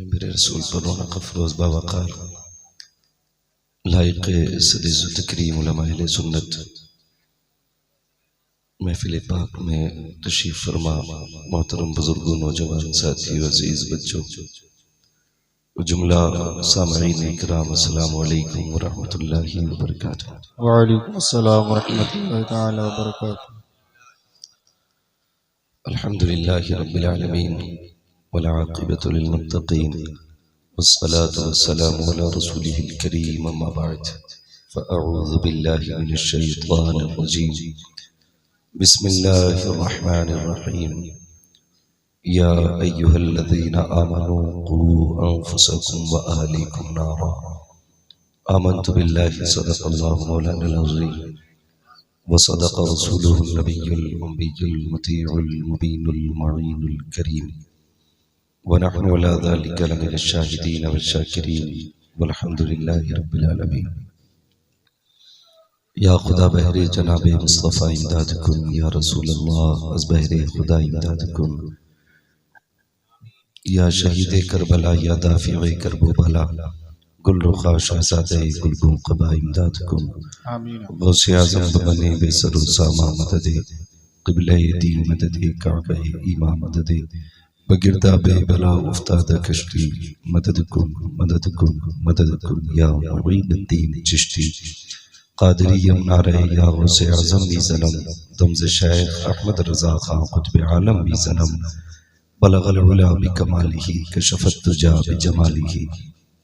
मेरे रसूल पर रौनक अफरोज़ बावक़ार लायक़ सदीज़ तकरीम उलमा अहले सुन्नत महफ़िल पाक में तशरीफ़ फरमा मोहतरम बुज़ुर्गों, नौजवान साथियों, अज़ीज़ बच्चों, जुमला सामईन इकराम, अस्सलामु अलैकुम व रहमतुल्लाहि व बरकातुहू। व अलैकुम अस्सलाम व रहमतुल्लाहि तआला व बरकातुहू। अल्हम्दुलिल्लाहि रब्बिल आलमीन वल आक़िबतु लिल मुत्तक़ीन वस्सलातु वस्सलामु अला रसूलिहिल करीम, अम्मा बअद, फ़अऊज़ु बिल्लाहि मिनश शैतानिर रजीम, बिस्मिल्लाहिर रहमानिर रहीम। या अय्युहल्लज़ीना आमनू क़ू अन्फुसकुम व अहलीकुम नारा, आमन्तु बिल्लाहि सदक़ल्लाहु मौलानाल अज़ीम व सदक़ रसूलुहुन नबियुल उम्मियुल मुतीउल मुबीनुल मुईनुल करीम व नहनु अला ज़ालिका लमिनश शाहिदीन वश्शाकिरीन वल्हम्दुलिल्लाहि रब्बिल आलमीन। या खुदा बहरे जनाबे मुस्तफ़ा इमदाद कुन, या रसूल अल्लाह अज़ बहरे खुदा इमदाद कुन, या शहीद करबला, या दाफ़िए करबोबला, गुलरुखा शहज़ादे गुलबुम क़बा इमदाद कुन। आमीन। गौसे आज़म बने बेसरो सामा मददे, क़िबले दी मददे, काबे ईमा मददे, बगिरदा बे बला उफ्तादा कश्ती, मदद कुन मदद कुन मदद कुन, या मुईनुद्दीन चिश्ती क़ादिरी नारे, या गौसे आज़म भी ज़लम, दम्ज़ शेख अहमद रज़ा खां क़ुत्ब आलम भी ज़लम, बलगल उला बिकमालिही, कशफ़त तुजा बिजमालिही,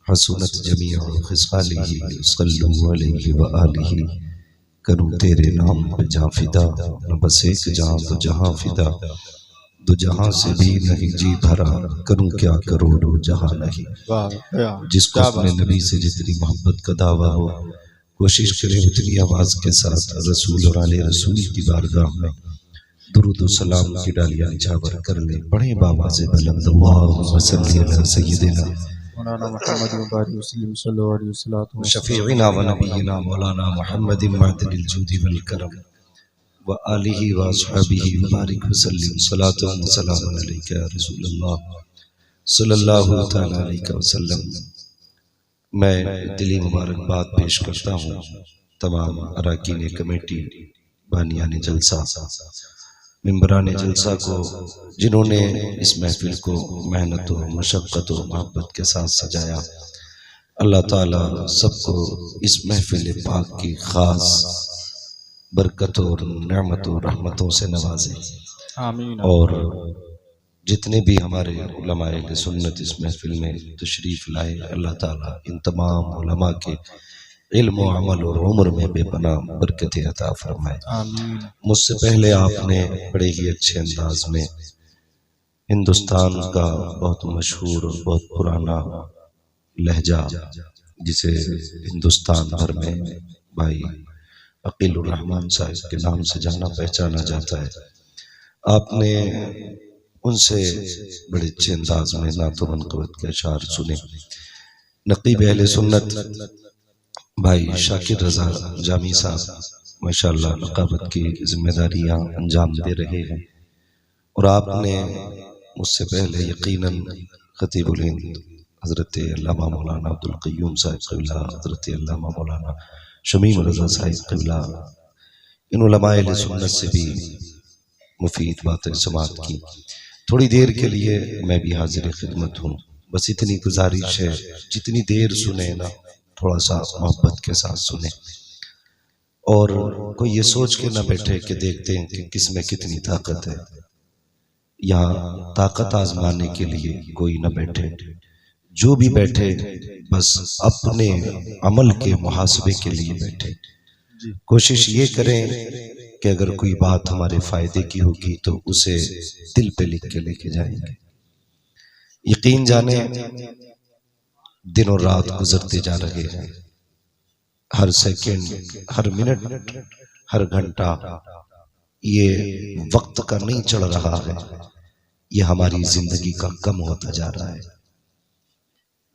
हसनत जमीअ ख़िसालिही, सल्लु अलैहि व आलिही। करूं तेरे नाम पे जहाँ फिदा, न बस एक जहाँ तो जहाँ फिदा, दो जहाँ से भी नहीं जी भरा, करूं क्या करोड़ों जहाँ नहीं। वाह वाह, जिसको अपने नबी से जितनी मोहब्बत का दावा हो, कोशिश करे उतनी आवाज़ के साथ रसूल और आले रसूल की बारगाह में दुरूद व सलाम की डालियाँ निछावर कर ले। पढ़े बावाज़े बुलंद, अल्लाहुम्मा सल्ली अला सय्यिदिना मौलाना मोहम्मद मुबारक वसल्लम सल्लल्लाहु अलैहि वसल्लम शफ़ीइना व नबीना मौलाना मुहम्मदिन मअदिनिल जूदि वल करम व आलिहि व अस्हाबिहि व बारिक वसल्लिम सलातु व सलामुन अलैका या रसूलल्लाह सल्लल्लाहु तआला अलैहि वसल्लम। मैं दिली मुबारकबाद पेश करता हूँ तमाम अरकान कमेटी, बानियान जलसा, मेंबरान जलसा को, जिन्होंने इस महफिल को मेहनत व मशक्क़त व मोहब्बत के साथ सजाया। अल्लाह ताला सबको इस महफिल पाक की ख़ास बरकत और नेमत और रहमतों से नवाजे। आमीन। और जितने भी हमारे उलमा अहले सुन्नत इस महफिल में तशरीफ़ लाए, अल्लाह ताला इन तमाम उलमा के इल्म व अमल और उम्र में बेपनाह बरकत अता फरमाए। आमीन। मुझसे पहले आपने बड़े ही अच्छे अंदाज में हिंदुस्तान का बहुत मशहूर और बहुत पुराना लहजा, जिसे हिंदुस्तान भर में भाई अकीलुर रहमान साहब के नाम से जाना पहचाना जाता है, आपने उनसे बड़े अच्छे अंदाज में नात व मनक़बत के अशार सुने। नक़ीब अहले सुन्नत भाई शाकिर रज़ा जामी साहब माशाअल्लाह नक़ाबत की जिम्मेदारियां अंजाम दे रहे हैं, और आपने मुझसे पहले यकीनन ख़तीबुल हिंद हज़रत अल्लामा मौलाना अब्दुल क़य्यूम साहिब क़िबला, हज़रत अल्लामा मौलाना शमीम रज़ा साहिब क़िबला, इन उलमाए अहले सुन्नत से भी मुफीद बातें समाअत की। थोड़ी देर के लिए मैं भी हाजिर खिदमत हूँ। बस इतनी गुजारिश है, जितनी देर सुने ना, थोड़ा सा मोहब्बत के साथ सुने, और कोई ये सोच के ना बैठे कि देखते हैं कि किस में कितनी ताकत है। यहाँ ताकत आजमाने के लिए कोई ना बैठे, जो भी बैठे बस अपने अमल के मुहासबे के लिए बैठे। कोशिश ये करें कि अगर कोई बात हमारे फायदे की होगी तो उसे दिल पे लिख के लेके जाएंगे। यकीन जाने दिन और रात गुजरते जा रहे हैं, हर सेकंड, हर मिनट, हर घंटा ये वक्त का नहीं चढ़ रहा है, ये हमारी जिंदगी का कम होता जा रहा है।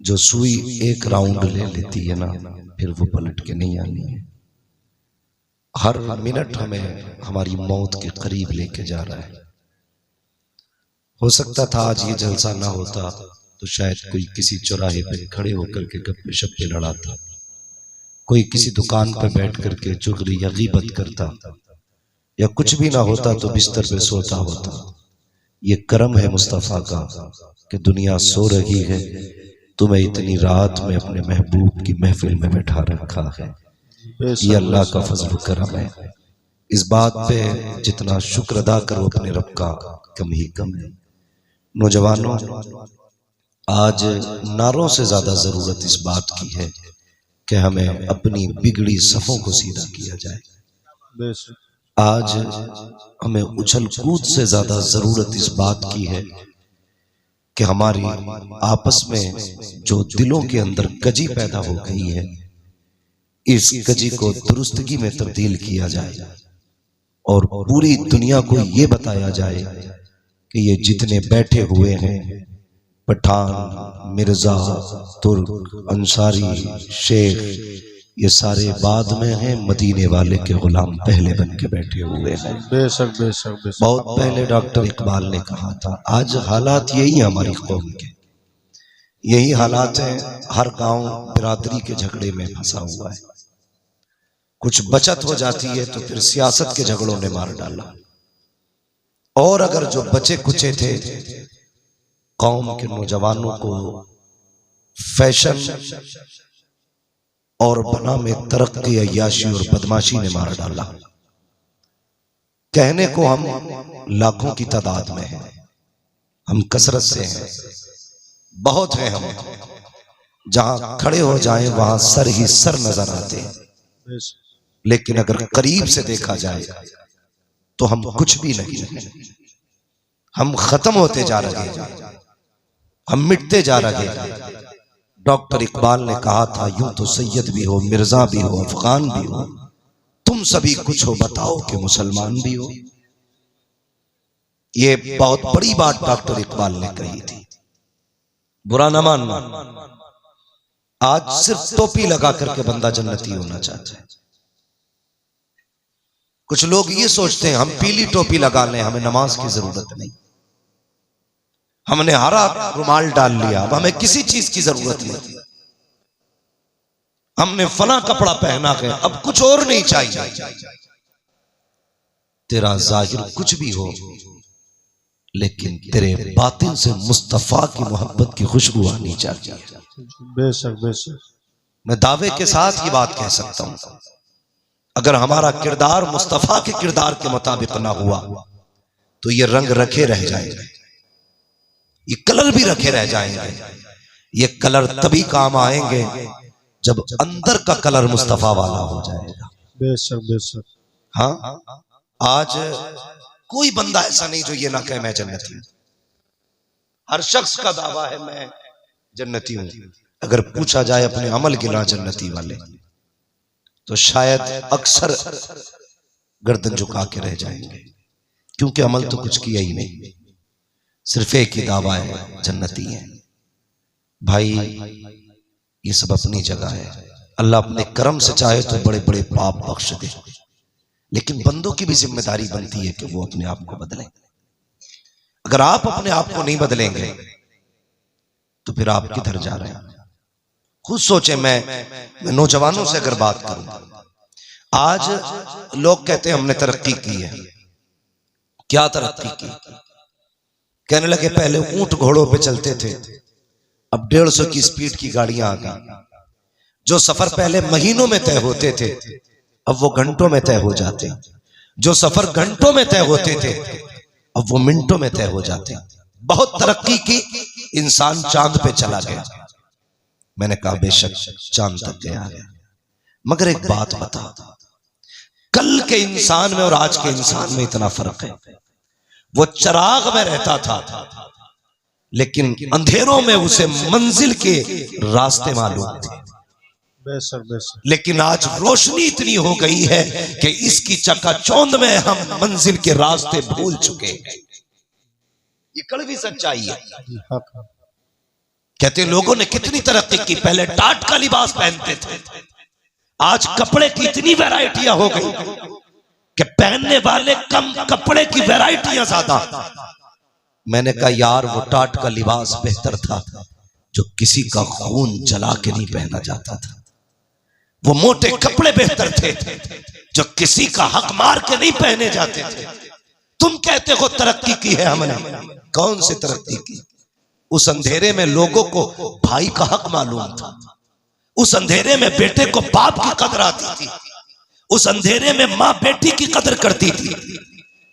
जो सुई एक राउंड ले लेती है ना, फिर वो पलट के नहीं आनी है। हर मिनट हमें हमारी मौत के करीब लेके जा रहा है। हो सकता था आज ये जलसा ना होता तो शायद कोई किसी चौराहे पे खड़े होकर के गप्पे शप्पे लड़ाता, कोई किसी दुकान पर बैठ करके चुगली या गीबत करता, या कुछ भी ना होता तो बिस्तर पे सोता होता। ये करम है मुस्तफ़ा का कि दुनिया सो रही है, तुम्हें इतनी रात में अपने महबूब की महफिल में बैठा रखा है। ये अल्लाह का फजल करम है। इस बात पे जितना शुक्र अदा करो अपने रब का कम ही कम है। नौजवानों, आज नारों से ज्यादा जरूरत इस बात की है कि हमें अपनी बिगड़ी सफों को सीधा किया जाए। आज हमें उछल कूद से ज्यादा जरूरत इस बात की है कि हमारी आपस में जो दिलों के अंदर गजी पैदा हो गई है, इस गजी को दुरुस्तगी में तब्दील किया जाए और पूरी दुनिया को ये बताया जाए कि ये जितने बैठे हुए हैं, पठान, मिर्जा, तुर्क, अंसारी, शेख, ये सारे बाद में हैं, मदीने वाले के गुलाम पहले बन के बैठे हुए हैं। बेशक बेशक बेशक। बहुत पहले डॉक्टर इकबाल ने कहा था, आज हालात यही है हमारी कौम के, यही हालात हैं। हर गांव बिरादरी के झगड़े में फंसा हुआ है। कुछ बचत हो जाती है तो फिर सियासत के झगड़ों ने मार डाला, और अगर जो बचे कुचे थे कौम के नौजवानों को फैशन और बना में तरक्की, अय्याशी और बदमाशी ने मार डाला। कहने को हम लाखों की तादाद में हैं, हम कसरत से हैं, बहुत हैं हम, जहां खड़े हो जाएं वहां सर ही सर नजर आते हैं। लेकिन अगर करीब से देखा जाए तो हम कुछ भी नहीं हैं। हम खत्म होते जा रहे हैं, हम मिटते जा रहे हैं। डॉक्टर इकबाल ने कहा था, यूं तो सैयद भी हो, मिर्जा भी हो, अफगान भी हो, तुम सभी कुछ हो, बताओ कि मुसलमान भी हो। ये बहुत बड़ी बात डॉक्टर इकबाल ने कही थी, बुरा न मानना। आज सिर्फ टोपी लगा करके बंदा जन्नती होना चाहता है। कुछ लोग ये सोचते हैं हम पीली टोपी लगा लें, हमें नमाज की जरूरत नहीं, हमने हरा रुमाल डाल लिया, अब हमें किसी चीज की जरूरत नहीं, हमने फला कपड़ा पहना है, अब कुछ और नहीं चाहिए। तेरा जाहिर कुछ भी हो, लेकिन तेरे बातिन से मुस्तफा की मोहब्बत की खुशबू आनी चाहिए। बेशक बेशक। मैं दावे के साथ ये बात कह सकता हूं, अगर हमारा किरदार मुस्तफा के किरदार के मुताबिक ना हुआ तो ये रंग रखे रह जाएंगे, ये कलर भी रखे रह जाएंगे। ये कलर तभी काम आएंगे जब अंदर का कलर मुस्तफा वाला हो जाएगा। बेशक बेशक। हाँ, आज कोई बंदा ऐसा नहीं जो ये ना कहे मैं जन्नती हूं। हर शख्स का दावा है मैं जन्नती हूं। अगर पूछा जाए अपने अमल गिना जन्नती वाले, तो शायद अक्सर गर्दन झुका के रह जाएंगे, क्योंकि अमल तो कुछ किया ही नहीं, सिर्फ एक ही दावा है जन्नती है। भाई ये सब अपनी जगह है, अल्लाह अपने करम से चाहे तो बड़े बड़े पाप बख्श दे, लेकिन बंदों की भी जिम्मेदारी बनती है कि वो अपने आप को बदलें। अगर आप अपने आप को नहीं बदलेंगे तो फिर आप किधर जा रहे हैं? खुद सोचे। मैं नौजवानों से अगर बात करूं, आज लोग कहते हैं हमने तरक्की की है। क्या तरक्की की? कहने लगे पहले ऊंट घोड़ों पे चलते थे, अब 150 की स्पीड की गाड़ियां आ गई। जो सफर पहले महीनों में तय होते थे अब वो घंटों में तय हो जाते। जो सफर घंटों में तय होते थे अब वो मिनटों में तय हो जाते। बहुत तरक्की की, इंसान चांद पे चला गया। मैंने कहा बेशक चांद तक गया है, मगर एक बात बता, कल के इंसान में और आज के इंसान में इतना फर्क है। वो चिराग में रहता था, लेकिन अंधेरों में उसे मंजिल के रास्ते मालूम थे। बेशक बेशक। लेकिन आज रोशनी इतनी हो गई है कि इसकी चकाचौंध में हम मंजिल के रास्ते भूल चुके हैं। ये कड़वी सच्चाई है। कहते लोगों ने कितनी तरक्की की, पहले टाट का लिबास पहनते थे, आज कपड़े की इतनी वैरायटियां हो गई कि पहनने वाले कम, कपड़े की वैरायटियां ज्यादा। मैंने कहा यार वो टाट का लिबास बेहतर था, जो किसी का खून जला के नहीं पहना जाता था। वो मोटे कपड़े बेहतर थे जो किसी का हक मार के नहीं पहने जाते थे। तुम कहते हो तरक्की की है हमने, कौन सी तरक्की की? उस अंधेरे में लोगों को भाई का हक मालूम था। उस अंधेरे में बेटे को बाप की कदर आती थी। उस अंधेरे में माँ बेटी की कदर करती थी,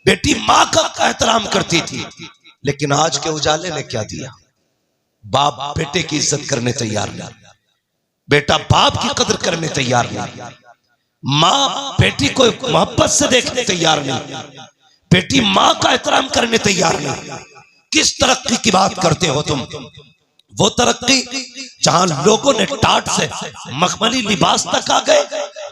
बेटी माँ का एहतराम करती थी। लेकिन आज के उजाले ने क्या दिया? बाप बेटे की इज्जत करने तैयार नहीं, बेटा बाप की कदर करने तैयार नहीं, माँ बेटी को मोहब्बत से देखने तैयार नहीं, बेटी माँ का एहतराम करने तैयार नहीं। किस तरक्की की बात करते हो तुम? वो तरक्की जहां लोगों ने टाट से मखमली लिबास तक आ गए,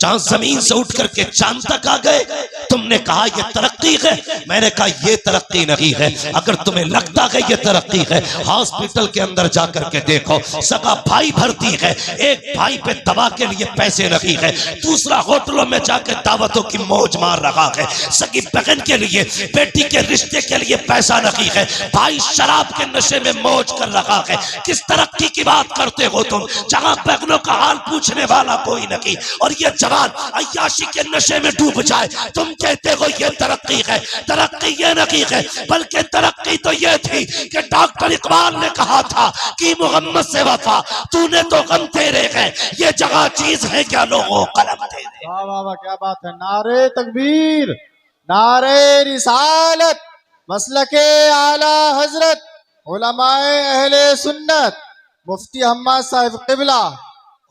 जहां जमीन से उठ करके चांद तक आ गए। तुमने कहा ये तरक्की है, मैंने कहा ये तरक्की नहीं है। अगर तुम्हें लगता है ये तरक्की है, हॉस्पिटल के अंदर जाकर के देखो, सगा भाई भर्ती है, एक भाई पे दवा के लिए पैसे नहीं है, दूसरा होटलों में जाकर दावतों की मौज मार रहा है, सगी बहन के लिए बेटी के रिश्ते के लिए पैसा नहीं है, भाई शराब के नशे में मौज कर रहा है। किस तरक्की की बात करते हो तुम, जहां बहनों का हाल पूछने वाला कोई नहीं और ये जवान अय्याशी के नशे में डूब जाए। तुम कहते हो ये तरक्की है। तरक्की ये नहीं है, बल्कि तरक्की तो ये थी कि डॉक्टर इकबाल ने कहा था कि मोहम्मद से वफा तूने तो गम तेरे है, ये जगह चीज है क्या लोगों कलम तेरे। वाह वाह वाह, क्या बात है। नारे तकबीर, नारे रिसालत, मसलके आला हजरत, उलमाए अहले सुन्नत, मुफ्ती हम्माद साहिब किबला।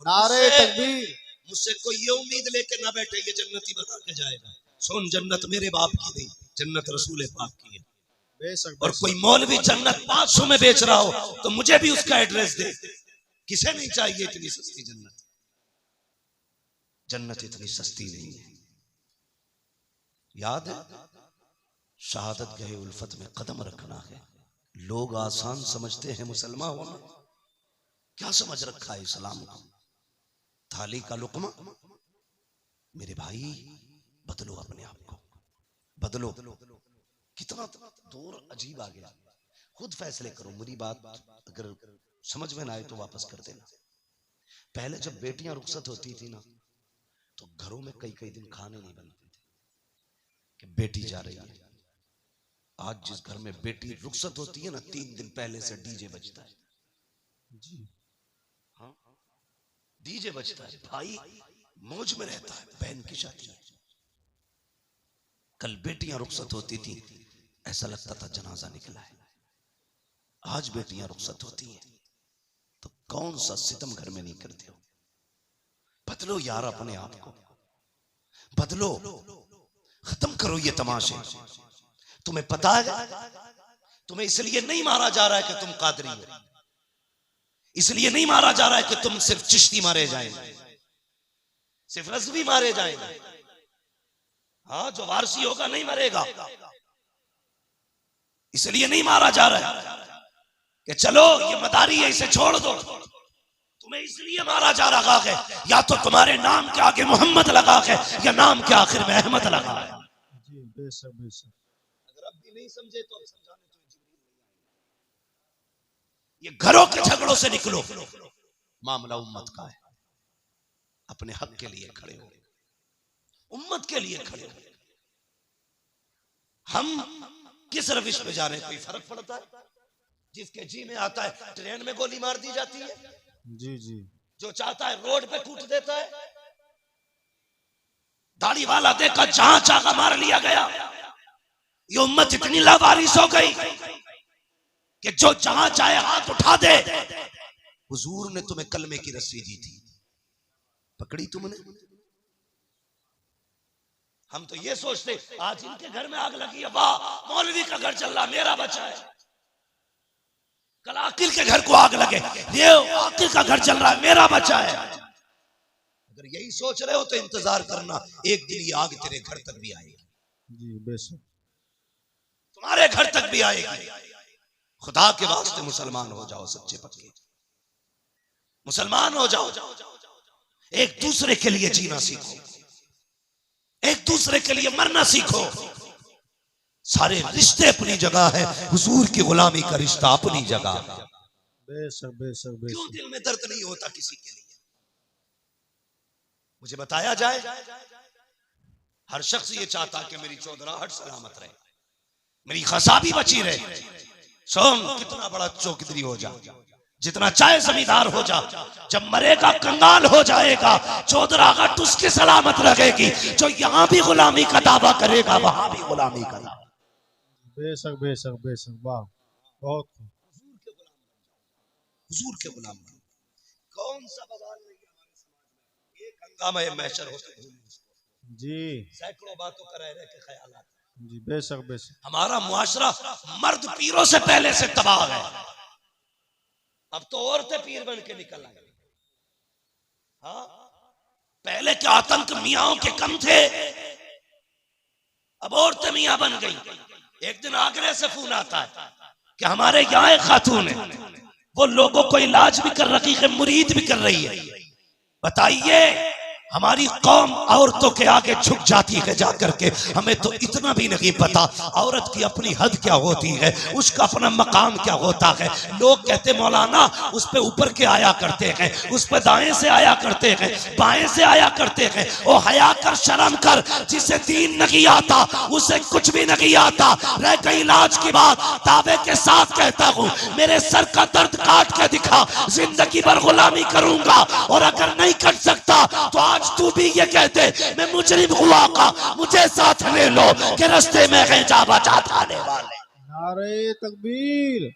नारे तकबीर। मुझसे कोई ये उम्मीद लेके ना बैठे ये जन्नती बना के जाएगा। सुन, जन्नत मेरे बाप की नहीं, जन्नत रसूल पाक की है। बेशक। और कोई मौलवी जन्नत 500 में बेच रहा हो तो मुझे भी उसका एड्रेस दे। किसे नहीं चाहिए इतनी सस्ती जन्नत? जन्नत इतनी सस्ती नहीं है। याद है, शहादत गए उल्फत में कदम रखना है। लोग आसान समझते हैं मुसलमान होना, क्या समझ रखा है इस्लाम को? थाली का लुकमा। मेरे भाई बदलो अपने आप को, बदलो। कितना दूर अजीब आ गया, खुद फैसले करो। मेरी बात अगर समझ में ना आए तो वापस कर देना। पहले जब बेटियां रुखसत होती थी ना, तो घरों में कई कई दिन खाने नहीं बनते थे कि बेटी जा रही है। आज जिस घर में बेटी रुखसत होती है ना, 3 दिन पहले से डीजे बजता है। जी हाँ, डीजे बजता है, भाई मौज में रहता है, बहन की शादी है। कल बेटियां रुखसत होती थी, ऐसा लगता था जनाजा निकला है। आज बेटियां रुखसत होती हैं तो कौन सा सितम घर में नहीं करते हो? बदलो यार अपने आप को, बदलो, खत्म करो ये तमाशे। तुम्हें पता है तुम्हें इसलिए नहीं मारा जा रहा है कि तुम कादरी हो, इसलिए नहीं मारा जा रहा है कि तुम सिर्फ चिश्ती मारे जाएंगे, सिर्फ रज़वी मारे जाएंगे। हाँ, जो वारसी होगा नहीं मरेगा। इसलिए नहीं मारा जा रहा है कि चलो ये मदारी है इसे छोड़ दो। तुम्हें इसलिए मारा जा रहा है या तो तुम्हारे नाम के आगे मोहम्मद लगा है या नाम के आखिर में अहमद लगा है। जी बेशक बेशक। अगर अब भी नहीं समझे तो अब समझाने तो ये घरों के झगड़ों से निकलो। मामला उम्मत का है, अपने हक के लिए खड़े हो, उम्मत के लिए खड़े हो। हम किस रविश पे जा रहे हैं, कोई फर्क पड़ता है? जिसके जी में आता है ट्रेन में गोली मार दी जाती है, जी जी। जो चाहता है रोड पे कूट देता है। दाढ़ी वाला देखा जहां चाहा मार लिया गया। ये उम्मत इतनी लावारिस हो गई कि जो जहां चाहे हाथ उठा दे। हुजूर ने तुम्हें कलमे की रस्सी दी थी, पकड़ी तुमने? हम तो ये सोचते आज इनके घर में आग लगी है, वाह मौलवी का घर चल रहा, मेरा बचा है। कल आकिल के घर को आग लगे, ये आकिल का घर चल रहा है, मेरा बचा है। अगर यही सोच रहे हो तो इंतजार करना, एक दिन ये आग तेरे घर तक भी आएगी। जी बेशक। तुम्हारे घर तक भी आएगी। खुदा के वास्ते मुसलमान हो जाओ, सच्चे पक्के मुसलमान हो जाओ। एक दूसरे के लिए जीना सीखो, एक दूसरे के लिए मरना सीखो। सारे रिश्ते अपनी जगह है, हुजूर की गुलामी का रिश्ता अपनी जगह है। बेशक बेशक क्यों बेशक। दिल में दर्द नहीं होता किसी के लिए? मुझे बताया जाए। हर शख्स ये चाहता कि मेरी चौधराहट सलामत रहे, मेरी खसा भी बची रहे। सोम कितना बड़ा चौधरी हो जा, जितना चाहे जमींदार हो जा, जब मरेगा कंगाल हो जाएगा। चौधराहट उसकी सलामत रहेगी जो यहाँ भी गुलामी का दावा करेगा, वहां भी गुलामी का दावा। बेशक बेशक बेशक। वाह, बहुत खूब। हुजूर के गुलाम बनो। कौन सा बवाल नहीं है हमारे समाज में, एक हंगामा मैशर होते जी सैकड़ों बातों का रह के ख्याल। जी, बेशक बेशक। हमारा मुआशरा मर्द पीरों से पहले से तबाह है। अब तो औरतें पीर बन के निकल आई। हाँ, पहले के आतंक मियाओं के कम थे, अब औरतें मियां बन गई। एक दिन आगरे से फोन आता है कि हमारे यहाँ एक खातून है, वो लोगों को इलाज भी कर रही है, मुरीद भी कर रही है। बताइए, हमारी कौम औरतों के आगे झुक जाती है जाकर के। हमें तो इतना भी नहीं पता औरत की अपनी हद क्या होती है, उसका अपना मकाम क्या होता है। लोग कहते मौलाना उस पे ऊपर के आया करते हैं, उस पे दाएं से आया करते हैं, बाएं से आया करते हैं। ओ हया कर, शर्म कर, जिसे दीन नहीं आता उसे कुछ भी नहीं आता। रह गई इलाज की बात, दावे के साथ कहता हूँ, मेरे सर का दर्द काट के दिखा, जिंदगी भर गुलामी करूंगा। और अगर नहीं कर सकता तो आज तू भी ये कहते मैं मुजरिम हुआ का, मुझे साथ ले लो कि रास्ते में है जा बचा थाने वाले। नारे तकबीर,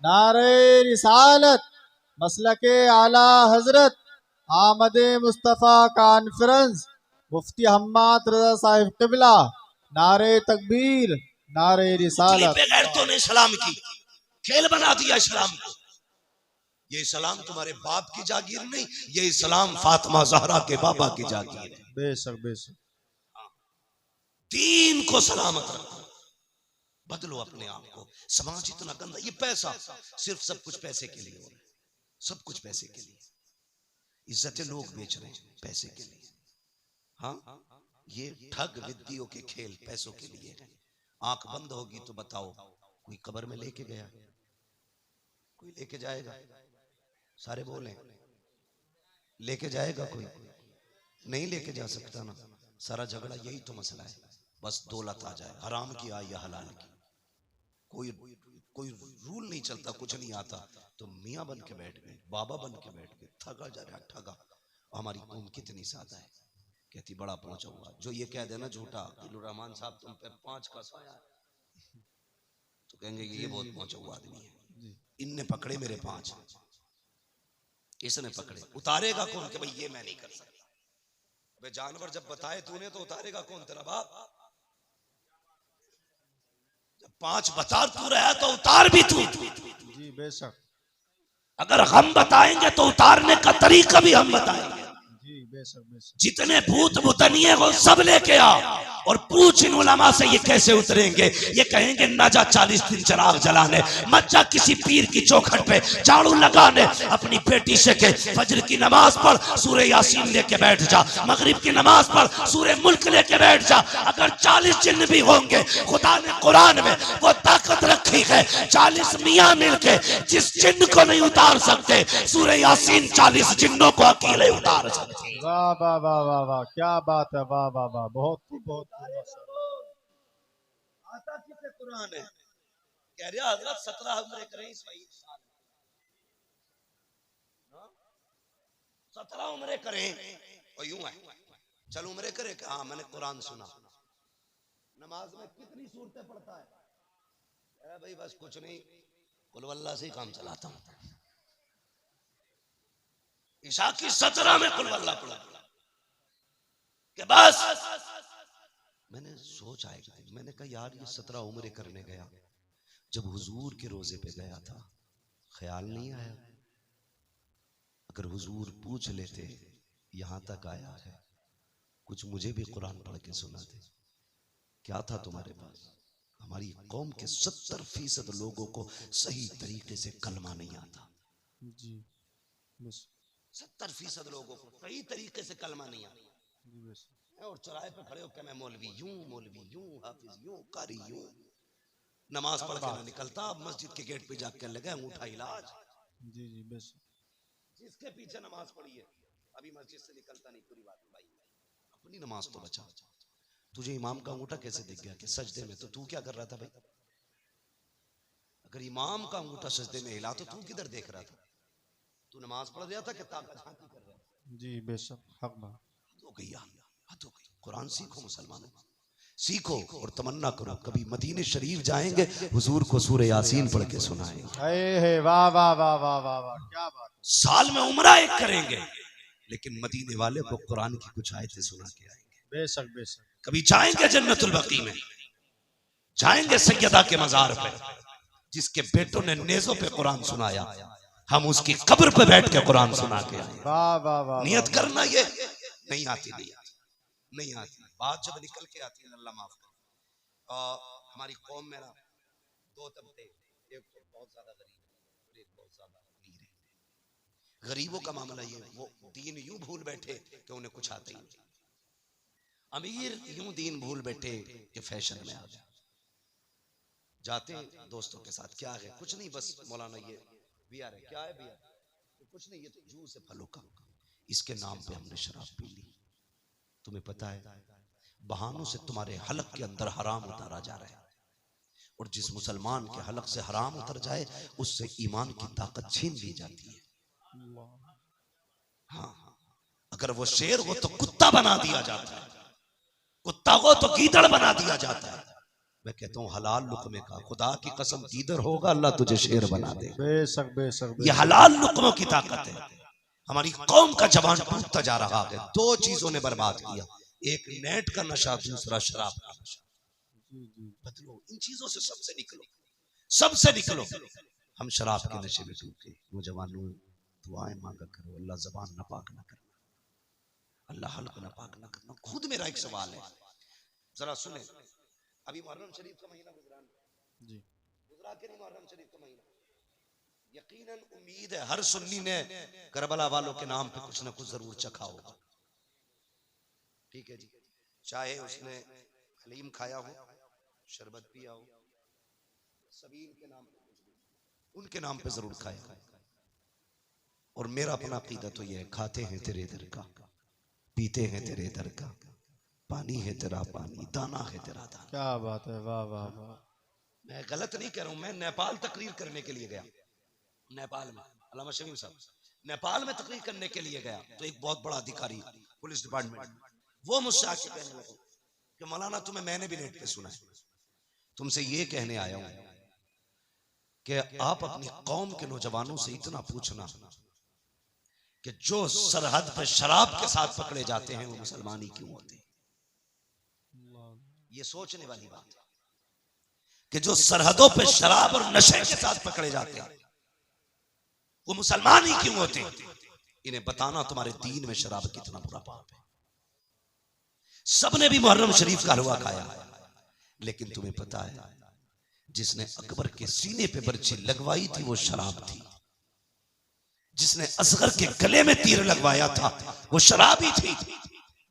नारे रिसालत, मसलके आला हजरत, आमद मुस्तफ़ा कॉन्फ्रेंस, मुफ्ती हम्माद रजा साहिब किबला। नारे तकबीर, नारे रिसालत। गैरतों ने इस्लाम की खेल बना दिया इस्लाम को। ये इस्लाम तुम्हारे बाप की जागीर नहीं, ये इस्लाम फातिमा ज़हरा के बाबा की जागीर है। बेशक बेशक। दीन को सलामत रखो, बदलो अपने आप को। समाज इतना गंदा, ये पैसा सिर्फ सब कुछ पैसे के लिए हो रहा है, सब कुछ पैसे के लिए। इज्जतें लोग बेच रहे हैं पैसे के लिए। हाँ, ये ठग विद्याओं के खेल पैसों के लिए है। आंख बंद होगी तो बताओ, कोई कब्र में लेके गया, कोई लेके जाएगा? सारे बोले लेके जाएगा, कोई नहीं लेके जा सकता ना। सारा झगड़ा यही तो मसला है, बस दौलत आ जाए, हराम की आए या हलाल की। कोई कोई रूल नहीं चलता, कुछ नहीं आता, तो मियाँ बन के बैठ गए, बाबा बन के बैठ गए। ठगा जा रहा, ठगा। हमारी कौम कितनी ज्यादा है, कहती बड़ा पहुंचा हुआ। जो ये कह देना झूठा कि रहमान साहब तुम पे 5 का साया, तो कहेंगे कि ये बहुत पहुंचा हुआ आदमी है। इनने पकड़े मेरे 5, इसने पकड़े, उतारेगा कौन कि भाई ये मैं नहीं कर सकता। अबे जानवर जब बताए तूने तो उतारेगा कौन? तेरा बाप। जब 5 बता तू रहा तो उतार भी तू। जी बेशक। अगर हम बताएंगे तो उतारने का तरीका भी हम बताएंगे। जी बेशक बेशक। जितने भूत भूतनिये हो सब लेके आ और पूछ इन उलमा से ये कैसे उतरेंगे। ये कहेंगे ना जा 40 दिन चिराग जलाने, मत जा किसी पीर की चौखट पे झाड़ू लगाने, अपनी बेटी से के फजर की नमाज पढ़, सूरह यासीन लेके बैठ जा, मगरिब की नमाज पढ़, सूरह मुल्क लेके बैठ जा। अगर 40 जिन्न भी होंगे, खुदा ने कुरान में वो ताकत रखी है, 40 मियाँ मिलके जिस जिन्न को नहीं उतार सकते, सूरह यासीन 40 जिन्नों को अकेले उतार सकते। वाह वाह वाह वाह वाह, क्या बात है, वाह वाह वाह, बहुत बहुत। आता किसे कुरान है, कह रहा हजरत 17 उम्र करें इस भाई साल, 17 उम्र करें। और यूं है, चल उम्र करे कि हाँ मैंने कुरान सुना। नमाज में कितनी सूरतें पढ़ता है? अरे भाई बस कुछ नहीं, कुल वल्लाह से ही काम चलाता हूं। ईशा की 17 में कुल वल्लाह पढ़ा के बस। मैंने सोचा है, मैंने कहा यार ये 17 उम्र करने गया, जब हुजूर के रोजे पे गया था ख्याल नहीं आया अगर हुजूर पूछ लेते यहां तक आया है, कुछ मुझे भी कुरान पढ़ के सुना दे, क्या था तुम्हारे पास? हमारी कौम के 70% लोगों को सही तरीके से कलमा नहीं आता। जी 70% लोगों को सही तरीके से कलमा नहीं आता। और चौराहे पे खड़े होकर मैं मौलवी यूं, हाफिज यूं, कारी यूं, नमाज पढ़ के ना निकलता, मस्जिद के गेट पे जाकर लगा अंगूठा इलाज। जी जी बेशक। जिसके पीछे नमाज पढ़ी है, अभी मस्जिद से निकलता नहीं, पूरी बात भाई, अपनी नमाज तो बचा। तुझे इमाम का अंगूठा कैसे दिख गया कि सजदे में, तो तू क्या कर रहा था भाई? अगर इमाम का अंगूठा सजदे में हिला तो तू किधर देख रहा था? तू नमाज पढ़ रहा था कि ताकत झांकी कर रहा था? जी बेशक, हक बात। हद हो गई यार, हद हो गई। कुरान सीखो मुसलमानों, सीखो और तमन्ना करो कभी मदीने शरीफ जाएंगे, हुजूर को सूरह यासीन पढ़ के सुनाएंगे। है वाह वाह वाह वाह वाह वाह, क्या बात। साल में उम्रा एक करेंगे, लेकिन मदीने वाले को कुरान की कुछ आयतें सुना के आएंगे। बेशक बेशक। कभी जाएंगे जन्नतुल बकी में, जाएंगे सैयदा के मजार पे, जिसके बेटों ने नेज़ों पे कुरान सुनाया, हम उसकी कब्र पे बैठ के कुरान सुना के आए। वाह वाह वाह। नियत करना, ये नहीं आती, नहीं आती बात जब निकल के आती है, अल्लाह माफ करे। हमारी कौम में ना दो तबके, एक तो बहुत ज्यादा गरीब है और एक बहुत ज्यादा अमीर है। गरीबों का मामला ये, वो दीन यूं भूल बैठे कि उन्हें कुछ आता ही नहीं। अमीर यूं दीन भूल बैठे कि फैशन में आ गया। जाते दोस्तों के साथ, क्या है? कुछ नहीं, बस मौलाना ये बियर है। क्या है बियर? कुछ नहीं, ये तो जूस है फलों का, इसके नाम पे हमने शराब पी ली। तुम्हें पता है बहानों से तुम्हारे हलक के अंदर हराम उतारा जा रहा है, और जिस मुसलमान के हलक से हराम उतर जाए उससे ईमान की ताकत छीन ली जाती है। हाँ, अगर वो शेर हो तो कुत्ता बना दिया जाता है, कुत्ता हो तो गीदड़ बना दिया जाता है। मैं कहता हूँ हलाल लुकमे का, खुदा की कसम गीदड़ होगा अल्लाह तुझे शेर बना दे। बेशक बेशक। ये हलाल लुकमों की ताकत है। हमारी कौम का जवान टूटता जा रहा है, दो चीजों ने बर्बाद किया, एक नेट का नशा, दूसरा शराब का नशा। बदलो इन चीजों से, सबसे निकलो, सबसे निकलो। हम शराब के नशे में डूब गए। नौजवानों दुआएं मांगा करो, अल्लाह जबान नापाक ना करना, अल्लाह हल्क नापाक ना करना। खुद मेरा एक सवाल है, जरा सुने। अभी मुहर्रम शरीफ का महीना गुजरा जी, गुजरा के नहीं मुहर्रम शरीफ का महीना? यकीनन उम्मीद है हर सुन्नी ने करबला वालों के नाम पे कुछ ना कुछ जरूर चखा होगा। ठीक है जी, चाहे उसने हलीम खाया हो, शरबत पिया हो, सबीन के नाम पे, उनके नाम पे जरूर खाया। और मेरा अपना अकीदा तो यह है, खाते हैं तेरे दर का, पीते हैं तेरे दर का, पानी है तेरा पानी, दाना है तेरा दाना। क्या बात है, वाह वाह वाह। मैं गलत नहीं कह रहा हूं, मैं नेपाल तकरीर करने के लिए गया, नेपाल में अल्लामा शमीम साहब, नेपाल में तकरीर करने के लिए गया, तो एक बहुत बड़ा अधिकारी पुलिस डिपार्टमेंट, वो मुझसे आके कहने लगा कि मौलाना तुम्हें मैंने भी नेट पे सुना है, तुमसे ये कहने आया हूं कि आप अपनी कौम के नौजवानों से इतना पूछना कि जो सरहद पे शराब के साथ पकड़े जाते हैं वो मुसलमान ही क्यों होते हैं? ये सोचने वाली बात है कि जो सरहदों पे शराब और नशे के साथ पकड़े जाते हैं वो मुसलमान ही क्यों होते हैं? इन्हें बताना तुम्हारे दीन में शराब कितना बुरा पाप है। सबने भी मुहर्रम शरीफ का हलवा खाया, लेकिन तुम्हें पता है जिसने अकबर के सीने पे बर्छी लगवाई थी वो शराब थी, जिसने असगर के गले में तीर लगवाया था वो शराबी थी,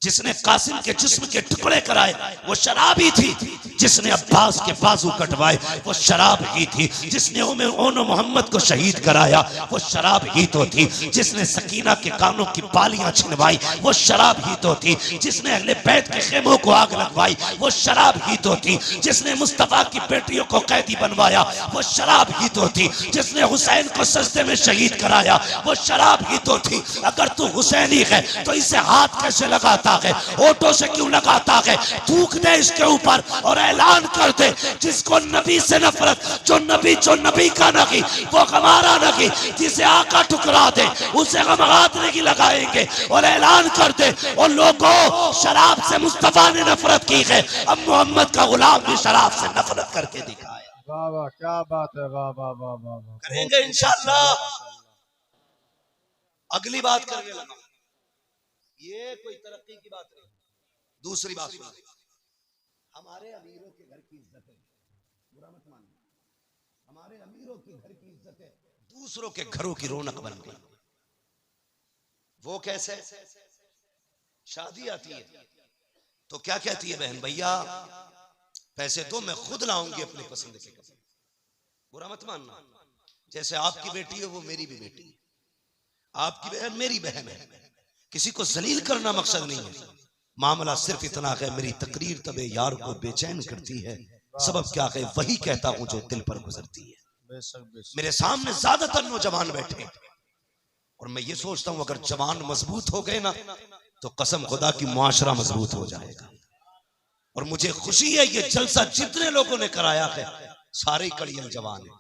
जिसने कासिम के जिस्म के टुकड़े कराए वो शराबी थी, जिसने अब्बास के बाजू कटवाए वो शराब ही थी, जिसने ओनो मोहम्मद को शहीद कराया वो शराब ही तो थी, जिसने सकीना के कानों की बालियां छिनवाई वो शराब ही तो थी, जिसने अहले बैत के खेमों को आग लगवाई वो शराब ही तो थी, जिसने मुस्तफा की बेटियों को कैदी बनवाया वो शराब ही तो थी, जिसने हुसैन को सजदे में शहीद कराया वो शराब ही तो थी। अगर तू हुसैनी है तो इसे हाथ कैसे लगाता है, होठों से क्यों लगाता है? थूक दे इसके ऊपर और ऐलान कर दे जिसको नबी से नफरत, जो नबी का नहीं वो हमारा नहीं, जिसे आका ठुकरा दे उसे हम हाथ नहीं लगाएंगे, और ऐलान कर दे और लोगों शराब से मुस्तफा ने नफरत की है, अब मोहम्मद का गुलाम भी शराब से नफरत करके दिखाए। वाह वाह, क्या बात है, वाह वाह वाह वाह। करेंगे इंशाअल्लाह। अगली बात करने लगा, ये कोई तरक्की की बात नहीं। दूसरी बात सुनो, हमारे अमीरों के घर की इज्जत है, बुरा मत मानना, हमारे अमीरों के घर की इज्जत है, दूसरों के घरों की रौनक बन गई। वो कैसे? शादी आती है तो क्या कहती है बहन, भैया पैसे दो मैं खुद लाऊंगी अपने पसंद के कपड़े। बुरा मत मानना, जैसे आपकी बेटी है वो मेरी भी बेटी है, आपकी बहन मेरी बहन है। किसी को जलील करना मकसद नहीं है, मामला सिर्फ इतना है मेरी तकरीर तबे यार को बेचैन करती है, सबब क्या है वही कहता हूं जो दिल पर गुजरती है। बेशक बेशक। मेरे सामने ज्यादातर नौजवान बैठे हैं और मैं ये सोचता हूं अगर जवान मजबूत हो गए ना तो कसम खुदा की मुआशरा मजबूत हो जाएगा। और मुझे खुशी है ये जलसा जितने लोगों ने कराया है सारे कड़ियां जवान है,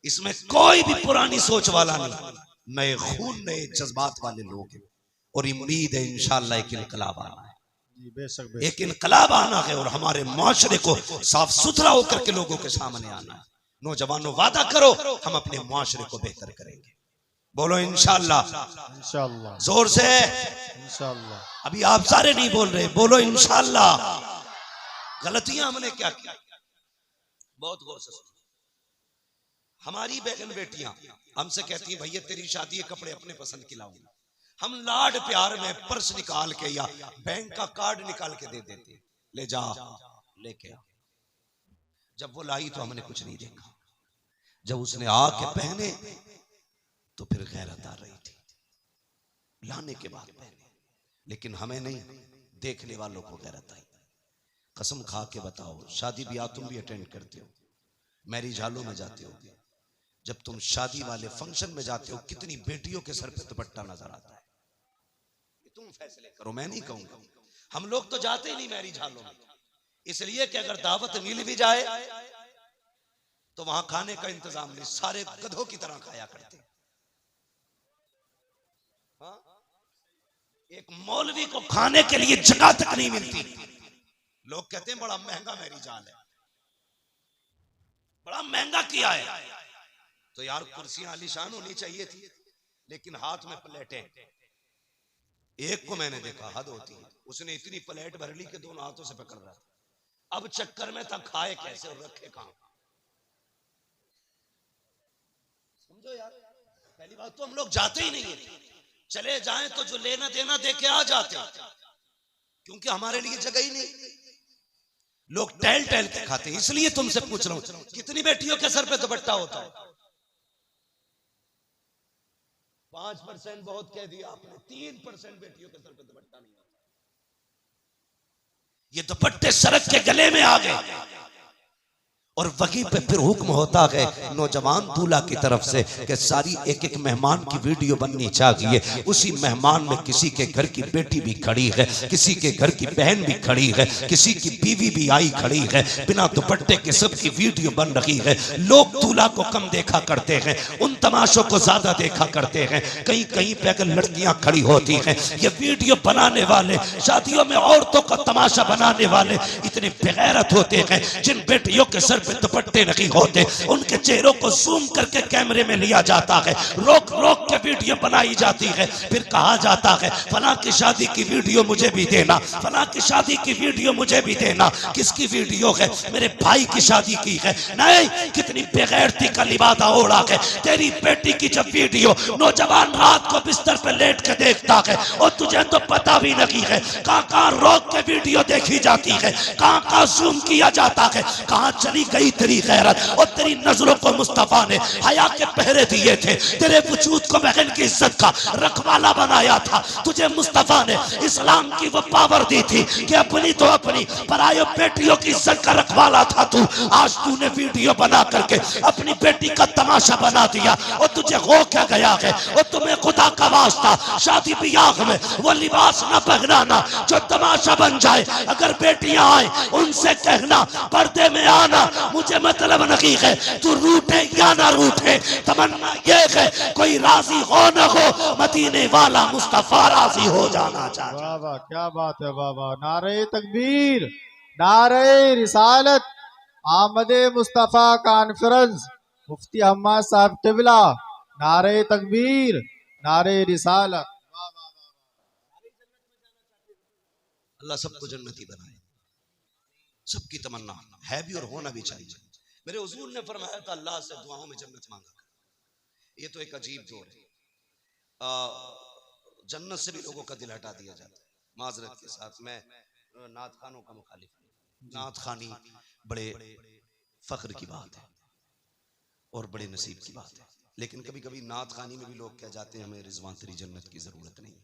इसमें कोई भी पुरानी सोच वाला नहीं, नए खून नए जज्बात वाले लोग हैं। और उम्मीद है इंशाअल्लाह एक इनकलाब आना है, जी बेशक बेशक। एक इनकलाब आना है और हमारे मुआशरे को साफ सुथरा होकर के लोगों के सामने आना है। नौजवानों वादा करो हम अपने मुआशरे को बेहतर करेंगे, बोलो इंशाअल्लाह। इंशाअल्लाह जोर से, इंशाअल्लाह। अभी आप सारे नहीं बोल रहे, बोलो इंशाअल्लाह। गलतियां हमने क्या की, बहुत गौर से सुनो। हमारी बहन बेटियां हमसे कहती हैं भैया तेरी शादी है कपड़े अपने पसंद की लाऊंगा, हम लाड प्यार में पर्स निकाल के या बैंक का कार्ड निकाल के दे देते, ले जा लेके आ। जब वो लाई तो हमने कुछ नहीं देखा, जब उसने आके पहने तो फिर गैरत आ रही थी, लाने के बाद पहने, लेकिन हमें नहीं, देखने वालों को गैरत आई। कसम खा के बताओ, शादी ब्याह तुम भी अटेंड करते हो, मैरिज हॉलों में जाते हो, जब तुम शादी वाले फंक्शन में जाते हो कितनी बेटियों के सर पे दुपट्टा नजर आता है, ये तुम फैसले करो, मैं नहीं कहूंगा। हम लोग तो जाते ही नहीं मैरिज हॉलों में, इसलिए कि अगर दावत मिल भी जाए तो वहां खाने का इंतजाम नहीं, सारे गधों की तरह खाया करते। हाँ? एक मौलवी को खाने के लिए जगह तक नहीं मिलती, लोग कहते हैं बड़ा महंगा मैरिज हॉल है, बड़ा महंगा किया है। तो यार कुर्सियां आलीशान होनी चाहिए थी, लेकिन हाथ में प्लेटें। एक को मैंने देखा, हद होती है, उसने इतनी प्लेट भर ली कि दोनों हाथों से पकड़ रहा था। अब चक्कर में था खाए कैसे और रखे कहां। समझो यार, पहली बात तो हम लोग जाते ही नहीं है, चले जाएं तो जो लेना देना दे के आ जाते, क्योंकि हमारे लिए जगह ही नहीं, लोग टहल टहल के खाते। इसलिए तुमसे पूछ रहा हूं कितनी बेटियों के सर पे दुपट्टा होता है? 5% बहुत कह दिया आपने, 3% बेटियों के सर पे दुपट्टा नहीं होता। ये दुपट्टे सड़क के गले में आ गए और वहीं पे फिर हुक्म होता है नौजवान दूल्हा की तरफ से कि सारी एक एक मेहमान की वीडियो बननी चाहिए। उसी मेहमान में किसी के घर की बेटी भी खड़ी है, किसी के घर की बहन भी खड़ी है, किसी की बीवी भी आई खड़ी है, बिना दुपट्टे के सबकी वीडियो बन रही है। लोग दूल्हा को कम देखा करते हैं, उन तमाशों को ज्यादा देखा करते हैं। कहीं कहीं पे अगर लड़कियां खड़ी होती हैं, ये वीडियो बनाने वाले, शादियों में औरतों का तमाशा बनाने वाले इतने बेगैरत होते हैं। जिन बेटियों के सर पे दुपट्टे नहीं होते उनके चेहरों को जूम करके कैमरे में लिया जाता है, रोक रोक के वीडियो बनाई जाती है, फिर कहा जाता है फलां की शादी की वीडियो मुझे भी देना, फलां की शादी की वीडियो मुझे भी देना। किसकी वीडियो है? मेरे भाई की शादी की है। नहीं, कितनी बेगैरती का लिबादा ओढ़ा है। तेरी बेटी की जब वीडियो नौजवान रात को बिस्तर पे लेट के देखता है और तुझे तो पता भी नहीं है कहां रोक के वीडियो देखी जाती है, कहां जूम किया जाता है, कहां चली गई तेरी गैरत। और तेरी नजरों को मुस्तफा ने हया के पहरे दिए थे, तेरे वजूद को बहन की इज्जत का रखवाला बनाया था। तुझे मुस्तफा ने इस्लाम की वो पावर दी थी कि अपनी तो अपनी परायो बेटियों की इज्जत का रखवाला था तू। आज तूने वीडियो बना करके अपनी बेटी का तमाशा बना दिया और तुझे हो क्या गया है। और तुम्हें खुदा का वास्ता शादी ब्याह में वो लिबास न पहनाना जो तमाशा बन जाए। अगर बेटियां आए उनसे कहना पर्दे में आना मुझे मतलब नहीं है, तू रूठे या ना रूठे, तमन्ना ये है कोई राजी हो न हो, मदीने वाला मुस्तफा राजी हो जाना चाहिए। वाह वाह, क्या बात है, वाह वाह। नारे तकबीर, नारे रिसालत, आमदे मुस्तफा कॉन्फ्रेंस, मुफ्ती हम्माद साहब टिबला। नारे तकबीर, नारे रिसालत। अल्लाह सबको जन्नती बनाए, सबकी तमन्ना है भी और होना भी चाहिए। मेरे हुजूर ने फरमाया था अल्लाह से दुआओं में जन्नत मांगा कर। ये तो एक अजीब दौर है, जन्नत से भी लोगों का दिल हटा दिया जाता है। माजरत के साथ मैं नात खानों का मुखालिफ हूं, नात खानी बड़े फख्र की बात है और बड़े नसीब की बात है। लेकिन कभी कभी नात खानी में भी लोग कह जाते हैं हमें रिजवान तेरी जन्नत की जरूरत नहीं।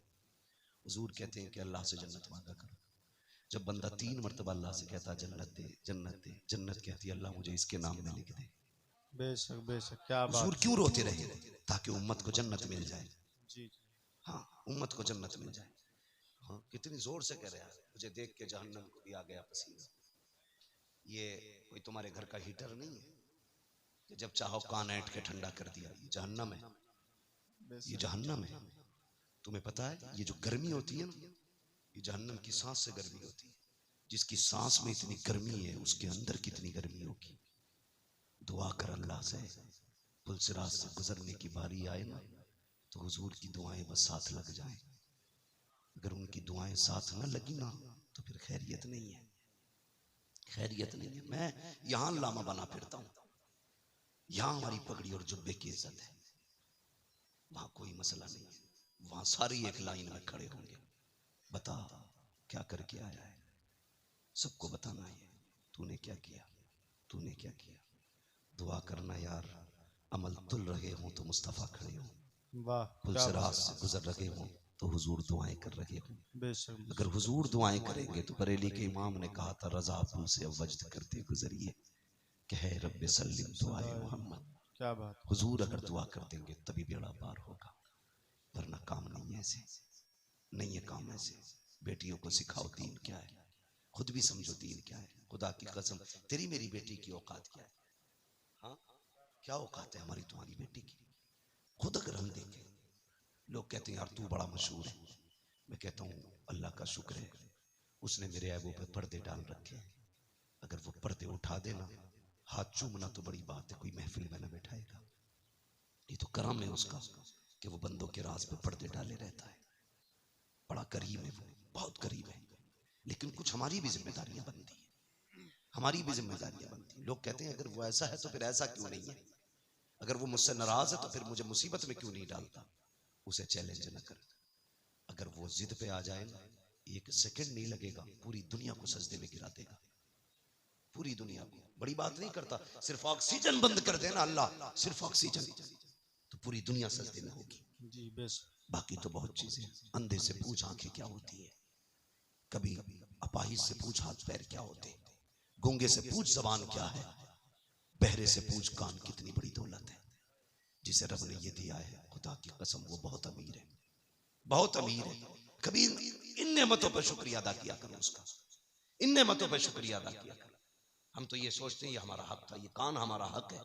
हुजूर कहते हैं कि अल्लाह से जन्नत मांगा करो। जब बंदा 3 मरतबा अल्लाह से कहता जन्नत दे जन्नत दे, जन्नत कहती है अल्लाह मुझे इसके नाम में लिख दे। बेशक क्या हुजूर बात। क्यों रोते रहे? ताकि उम्मत को जन्नत मिल जाए। जी हाँ, उम्मत को जन्नत मिल जाए। हाँ, कितनी जोर से कह रहा है, मुझे देख के जहन्नम को भी आ गया पसीना। ये कोई तुम्हारे घर का हीटर नहीं है कि जब चाहो कान ऐंठ के ठंडा कर दिया। ये जहन्नम है, ये जहन्नम है। तुम्हें पता है ये जो गर्मी होती है ना, ये जहन्नम की सांस से गर्मी होती है। जिसकी सांस में इतनी गर्मी है उसके अंदर कितनी गर्मी होगी। दुआ कर अल्लाह से, पुलसिरात से गुजरने की बारी आए ना तो हुजूर की दुआएं बस साथ लग जाएं। अगर उनकी दुआएं साथ न लगी ना तो फिर खैरियत नहीं है, खैरियत नहीं है। मैं यहां लामा बना फिरता हूं, यहां हमारी पगड़ी और जुब्बे की इज्जत है, वहां कोई मसला नहीं है। वहां सारी एक लाइन में खड़े होंगे, बता क्या करके आया है, सबको बताना है तूने क्या किया, तूने क्या किया। दुआ करना यार, अमल तुल रहे हो तो मुस्तफा खड़े हो, वाह पुलसिरात से गुजर रहे हो तो हुजूर दुआएं कर रहे हो। बेशक अगर हुजूर दुआएं करेंगे तो बरेली के इमाम ने कहा था रजा पुल से वजद करते गुजरिए कि है रब्बे सल्लिम दुआए मोहम्मद। क्या बात। हुजूर अगर दुआ कर देंगे तभी बेड़ा पार होगा, वरना काम नहीं है ऐसे, नहीं है काम ऐसे। बेटियों को सिखाओ दीन क्या है, खुद भी समझो दीन क्या है। खुदा की कसम तेरी मेरी बेटी की औकात क्या है? हाँ, क्या औकात है हमारी तुम्हारी बेटी की? खुद अगर हम देखें, लोग कहते हैं यार तू बड़ा मशहूर है। मैं कहता हूँ अल्लाह का शुक्र है उसने मेरे ऐबों पे पर्दे डाल रखे हैं। अगर वो पर्दे उठा देना, हाथ चूमना तो बड़ी बात है, कोई महफिल में ना बैठाएगा। ये तो करम है उसका कि वो बंदों के राज पे पर्दे डाले रहता है। बड़ा करीब है वो, बहुत करीब है। लेकिन कुछ हमारी भी जिम्मेदारियां बनती है, हमारी भी जिम्मेदारियां बनती है। लोग कहते हैं अगर वो ऐसा है तो फिर ऐसा क्यों नहीं है, अगर वो मुझसे नाराज है तो फिर मुझे मुसीबत में क्यों नहीं डालता। उसे चैलेंज न कर, अगर वो जिद पे आ जाए ना, 1 सेकंड नहीं लगेगा, पूरी दुनिया को सजदे में गिरा देगा, पूरी दुनिया को। बड़ी बात नहीं करता, सिर्फ ऑक्सीजन बंद कर देना अल्लाह, सिर्फ ऑक्सीजन, तो पूरी दुनिया सजदे में होगी। जी बेशक। बाकी तो बहुत चीजें, अंधे से पूछ आंखें क्या होती है, कभी अपाहिज से पूछ हाथ पैर क्या होते, गूंगे से पूछ जबान क्या है, बहरे से पूछ कान कितनी बड़ी दौलत है। जिसे रब ने ये दिया है खुदा की कसम वो बहुत अमीर है, बहुत अमीर है। कभी इन नेमतों पर शुक्रिया अदा किया करो उसका, इन नेमतों पर शुक्रिया अदा किया करो। हम तो ये सोचते हैं ये हमारा हक था, ये कान हमारा हक है,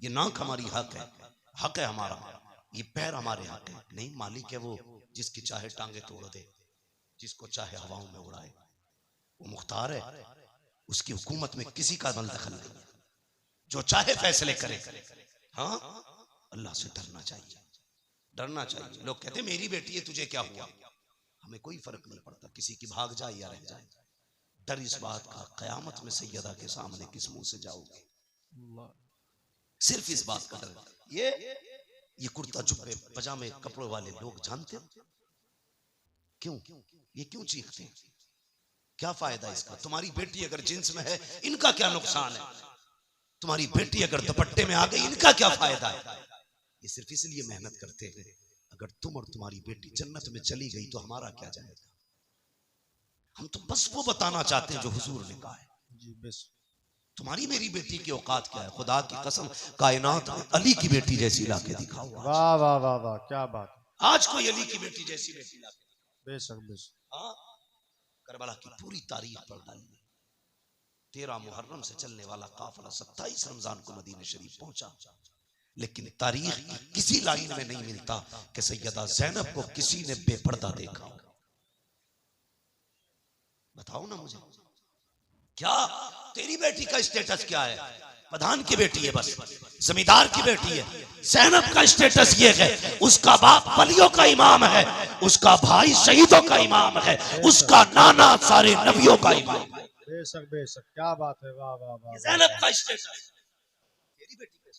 ये नाक हमारी हक है हमारा, ये पैर हमारे हक है। नहीं, मालिक है वो जिसकी चाहे टांगे तोड़ दे, जिसको चाहे हवाओं में उड़ाए, वो मुख्तार है, उसकी हुकूमत में किसी का दखल नहीं है, जो चाहे फैसले करे। हाँ, अल्लाह से डरना चाहिए, डरना चाहिए। लोग कहते मेरी बेटी है तुझे क्या हुआ, हमें कोई फर्क नहीं पड़ता, किसी की भाग जाए या रह जाए। डर इस बात का कयामत में सैयदा के सामने किस मुंह से जाओगे, सिर्फ इस बात का डर। ये कुर्ता जुब्बे पजामे कपड़ों वाले लोग जानते हो क्यों, ये क्यों चीखते हैं, क्या फायदा इसका? तुम्हारी बेटी अगर जींस में है इनका क्या नुकसान है, तुम्हारी बेटी अगर दुपट्टे में आ गई इनका क्या फायदा है? ये सिर्फ इसलिए मेहनत करते हैं, अगर तुम और तुम्हारी बेटी जन्नत में चली गई तो हमारा क्या जाएगा। हम तो बस वो बताना चाहते हैं जो हुजूर ने कहा है। जी बेशक। तुम्हारी मेरी बेटी की औकात क्या है? खुदा की कसम कायनात में अली की बेटी जैसी लाके दिखाओ। वाह वाह वाह वाह, क्या बात। आज कोई अली की बेटी जैसी बेटी लाके, बेशक बेशक। हाँ, करबला की पूरी तारीख पढ़ डालिए। 13 मुहर्रम से चलने वाला काफिला 27 रमजान को मदीना शरीफ पहुंचा, लेकिन तारीख की किसी लाइन में नहीं मिलता कि सैयदा ज़ैनब को किसी ने बेपर्दा देखा। बताओ ना मुझे, क्या तेरी बेटी का स्टेटस क्या है? प्रधान की बेटी है, बस जमींदार की बेटी है। ज़ैनब का स्टेटस ये है, उसका बाप वलियों का इमाम है, उसका भाई शहीदों का इमाम है, उसका नाना सारे नबियों का इमाम है। बेशक बेशक, क्या बात है। वाह वाह वाह। ज़ैनब का स्टेटस तेरी बेटी का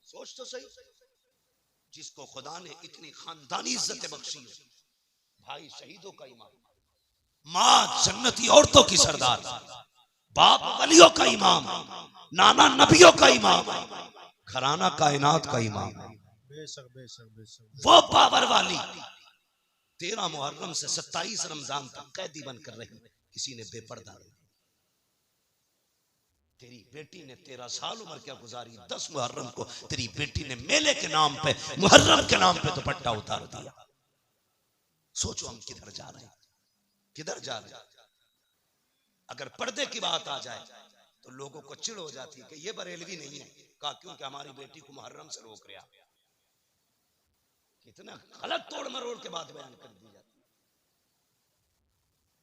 सोच तो सही, जिसको खुदा ने इतनी खानदानी इज्जत बख्शी है, भाई शहीदों का इमाम, माँ जन्नती औरतों की सरदार, बाप वलियों का इमाम, नाना नबियों का इमाम, घराना कायनात का इमाम। बेशक बेशक बेशक। वो पावर वाली 13 मुहर्रम से 27 रमजान तक कैदी बनकर रही, किसी ने बेपर्दा नहीं। तेरी बेटी ने 13 साल उम्र क्या गुजारी, 10 मुहर्रम को तेरी बेटी ने मेले के नाम पे, मुहर्रम के नाम पे दुपट्टा उतार दिया। सोचो हम किधर जा रहे हैं, किधर जा रहे हैं। अगर पर्दे की बात आ जाए तो लोगों को चिढ़ हो जाती है कि ये बरेलवी नहीं है। कहा क्योंकि हमारी बेटी को मुहर्रम से रोक रहा। कितना गलत तोड़ मरोड़ के बाद बयान कर दी जाती है।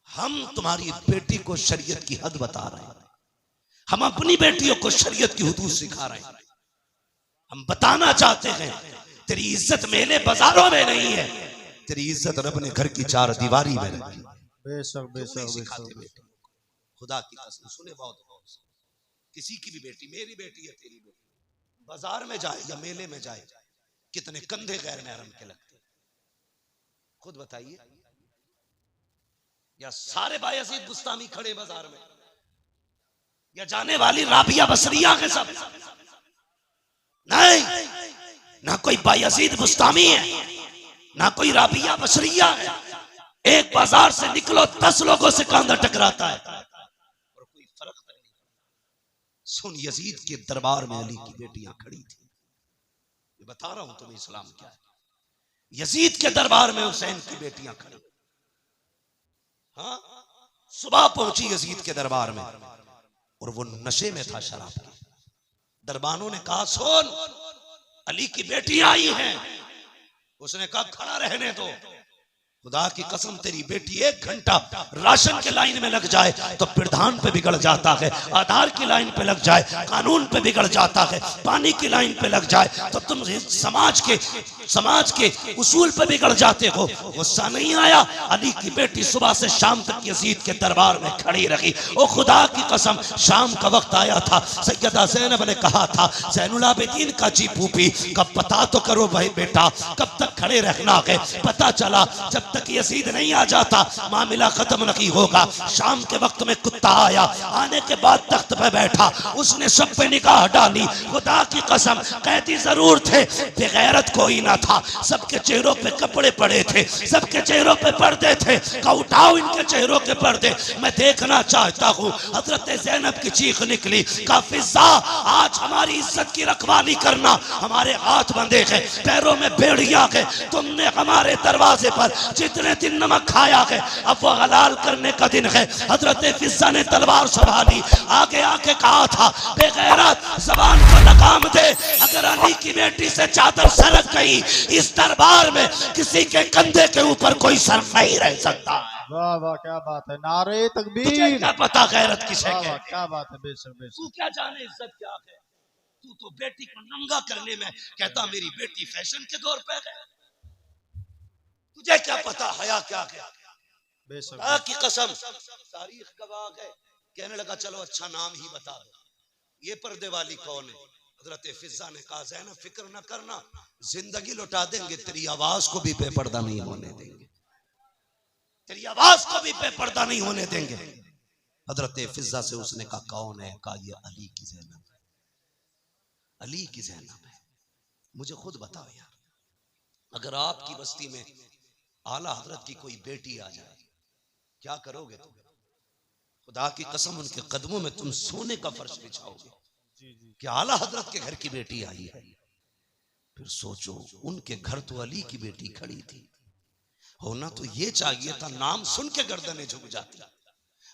हम तुम्हारी बेटी को शरीयत की हद बता रहे हैं, हम अपनी बेटियों को शरीयत की हुदूद सिखा रहे हैं। हम बताना चाहते हैं तेरी इज्जत मेले बाजारों में नहीं है, तेरी इज्जत रब ने घर की 4 दीवारी में रखी। बेशक बेशक बेशक। खुदा की कसम सुने बहुत गौर से, किसी की भी बेटी, मेरी बेटी है, तेरी बेटी, बाजार में जाए या मेले में जाए, कितने कंधे गैर महरम के लगते, खुद बताइए। या सारे बायजीद बुस्तामी खड़े बाजार में, या जाने वाली राबिया बसरिया के सब? नहीं, ना कोई बायजीद बुस्तामी है, ना कोई राबिया बसरिया है। एक बाजार से निकलो 10 लोगों से कांधा टकराता है और कोई फर्क नहीं। सुन, यजीद के दरबार में अली की बेटियां खड़ी थी। मैं बता रहा हूं तुम्हें इस्लाम क्या है। यजीद के दरबार में हुसैन की बेटियां खड़ी। हाँ, सुबह पहुंची यजीद के दरबार में और वो नशे में था शराब के। दरबानों ने कहा सुन, अली की बेटियां आई हैं। उसने कहा खड़ा रहने दो। खुदा की कसम तेरी बेटी 1 घंटा राशन के लाइन में लग जाए तो प्रधान पे बिगड़ जाता है, आधार की लाइन पे लग जाए कानून पे बिगड़ जाता है, पानी की लाइन पे लग जाए तो तुम समाज के उसूल पे बिगड़ जाते हो। गुस्सा नहीं आया? अली की बेटी सुबह से शाम तक यजीद के दरबार में खड़ी रही। ओ खुदा की कसम, शाम का वक्त आया था, सैयदा ज़ैनब ने कहा था ज़ैनुल आबिदीन का जी फूफी कब पता तो करो भाई बेटा, कब तक खड़े रहना है। पता चला जब तक यजीद नहीं आ जाता मामला खत्म नहीं होगा। शाम के वक्त में कुत्ता आया, आने के बाद तख्त पे बैठा, उसने सब पे निगाह डाली। खुदा की कसम कैदी जरूर थे, बेगैरत कोई ना था। सबके चेहरों पे कपड़े पड़े थे, सबके चेहरों पे पर्दे थे। का उठाओ इनके चेहरों के पर्दे, मैं देखना चाहता हूँ। हजरत ज़ैनब की चीख निकली, का फिज़ा आज हमारी इज्जत की रखवाली करना। हमारे हाथ बंधे हैं, पैरों में बेड़ियां हैं। तुमने हमारे दरवाजे पर जितने दिन नमक खाया है अब वो हलाल करने का दिन है। हजरत फिज़ा ने तलवार संभाली, आगे आके कहा था बेगैरत जबान को लगाम दे। अगर अली की बेटी से चादर सरक गई इस दरबार में किसी के कंधे के ऊपर कोई सर नहीं रह सकता। वाह वाह क्या बात है, नारे तकबीर। तुझे क्या पता गैरत किसे वाह वाह कहते हैं? क्या बात है, बेशक तू बेशक। क्या जाने इज्जत क्या है? तू तो बेटी को नंगा करने में कहता मेरी बेटी फैशन के दौर पे है। तुझे क्या पता हया क्या है? बेशक खुदा की कसम तारीख गवाह है। कहने लगा चलो अच्छा नाम ही बता दो, ये पर्दे वाली कौन है? हजरत फिज़ा ने कहा ज़ैनब फिक्र न करना, जिंदगी लौटा देंगे, तेरी आवाज को भी बेपर्दा नहीं होने देंगे, तेरी आवाज को भी बेपर्दा नहीं होने देंगे। हजरत फिज़ा से उसने कहा कौन है? कहा ये अली की ज़ैनब है, अली की ज़ैनब है। मुझे खुद बताओ यार, अगर आपकी बस्ती में आला हजरत की कोई बेटी आ जाए क्या करोगे तुम? खुदा की कसम उनके कदमों में तुम सोने का फर्श बिछाओगे कि आला हजरत के घर की बेटी आई है। फिर सोचो उनके घर तो अली की बेटी खड़ी थी, होना तो ये चाहिए था नाम सुन के गर्दनें झुक जाती,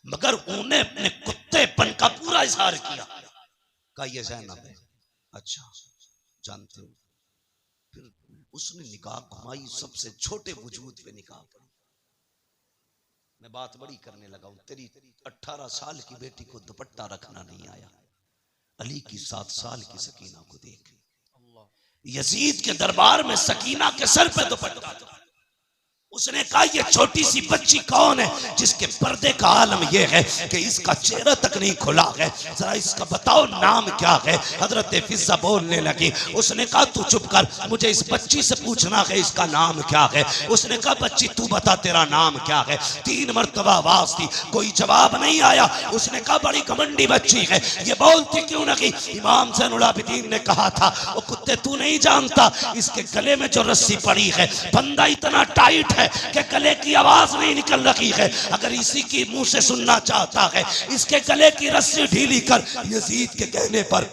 मगर उन्हें अपने कुत्तेपन का पूरा इजहार किया। कहा ये ज़ैनब है। अच्छा जानते हो? फिर उसने निकाह घुमाई, सबसे छोटे वजूद पे निकाह पड़ी। मैं बात बड़ी करने लगा हूं, तेरी 18 साल की बेटी को दुपट्टा रखना नहीं आया, अली की 7 साल की सकीना को देख। यजीद के दरबार में सकीना के सर पे दुपट्टा था, उसने कहा ये छोटी सी बच्ची कौन है जिसके पर्दे का आलम यह है कि इसका चेहरा तक नहीं खुला है, जरा इसका बताओ नाम क्या है। हजरत फिजा बोलने लगी। उसने कहा तू चुप कर, मुझे इस बच्ची से पूछना है इसका नाम क्या है। उसने कहा बच्ची तू बता तेरा नाम क्या है। 3 मरतबा आवाज दी, कोई जवाब नहीं आया। उसने कहा बड़ी घमंडी बच्ची है, ये बोलती क्यों नहीं। इमाम ज़ैनुल आबिदीन ने कहा था ओ कुत्ते तू नहीं जानता इसके गले में जो रस्सी पड़ी है बंदा इतना टाइट है कि गले की आवाज नहीं निकल रही है। अगर इसी की मुंह से सुनना चाहता है इसके गले की रस्सी ढीली कर। यजीद के कहने पर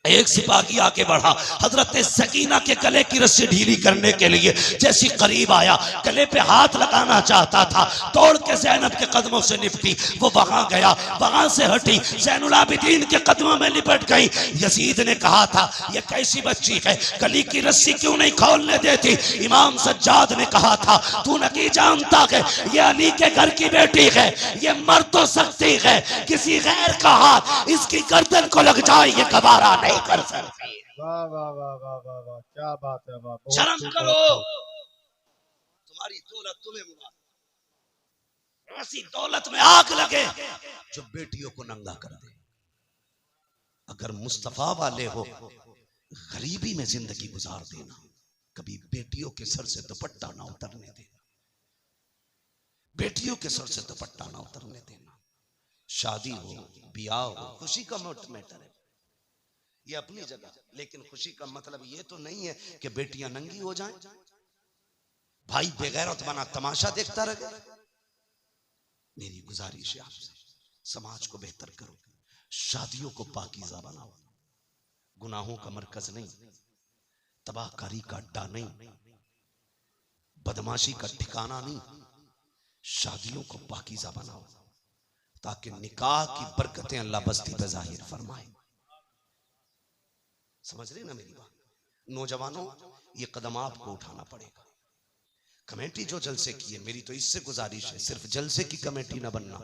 एक सिपाही आगे बढ़ा, हजरत सकीना के गले की रस्सी ढीली करने के लिए जैसी करीब आया, गले पे हाथ लगाना चाहता था, तोड़ के ज़ैनब के कदमों से निपटी। वो वहां गया, वहां से हटी, ज़ैनुल आबिदीन के कदमों में लिपट गई। यजीद ने कहा था ये कैसी बच्ची है, गले की रस्सी क्यों नहीं खोलने देती। इमाम सज्जाद ने कहा था तू नहीं जानता है ये अली के घर की बेटी है, ये मर तो सकती है, किसी गैर का हाथ इसकी गर्दन को लग जाए ये गवारा नहीं कर सकती। वाह वाह वाह वाह वाह वाह, क्या बात है। वाह, बहुत शर्म खूब, करो, बहुत खूब। तुम्हारी दौलत तुम्हें मुबारक। ऐसी दौलत में आग लगे जो बेटियों को नंगा कर दे। अगर मुस्तफा वाले हो गरीबी में जिंदगी गुजार देना, कभी बेटियों के सर से दुपट्टा ना उतरने देना, बेटियों के सर से दुपट्टा ना उतरने देना। शादी हो, ब्याह हो, खुशी का मैटर है, ये अपनी जगह, लेकिन खुशी का मतलब ये तो नहीं है कि बेटियां नंगी हो जाएं, भाई बेगैरत बना तमाशा देखता रहे। मेरी गुजारिश है आपसे, समाज को बेहतर करो, शादियों को पाकीज़ा बनाओ, गुनाहों का मरकज नहीं, तबाहकारी का अड्डा नहीं, बदमाशी का ठिकाना नहीं। शादियों को पाकीज़ा बनाओ ताकि निकाह की बरकतें अल्लाह बस्ती पे जाहिर फरमाए। समझ रहे ना मेरी बात। नौजवानों ये कदम आपको उठाना पड़ेगा। कमेटी जो जलसे की है, मेरी तो इससे गुजारिश है सिर्फ जलसे की कमेटी ना बनना,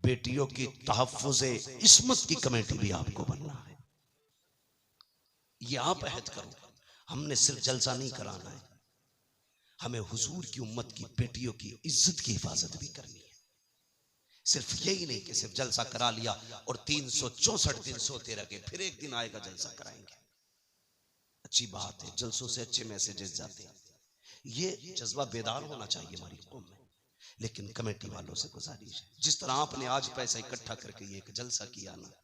बेटियों की तहफ्फुज़े इस्मत की कमेटी भी आपको बनना है। ये आप अहद करो, हमने सिर्फ जलसा नहीं कराना है, हमें हुजूर की उम्मत की बेटियों की इज्जत की हिफाजत भी करनी है। सिर्फ यही नहीं कि सिर्फ जलसा करा लिया और 364 दिन सोते रहे, फिर एक दिन आएगा जलसा कराएंगे। अच्छी बात है, जलसों से अच्छे मैसेजेस जाते हैं, ये जज्बा बेदार होना चाहिए हमारी कौम में। लेकिन कमेटी वालों से गुजारिश है, जिस तरह आपने आज पैसा इकट्ठा करके ये एक जलसा किया ना,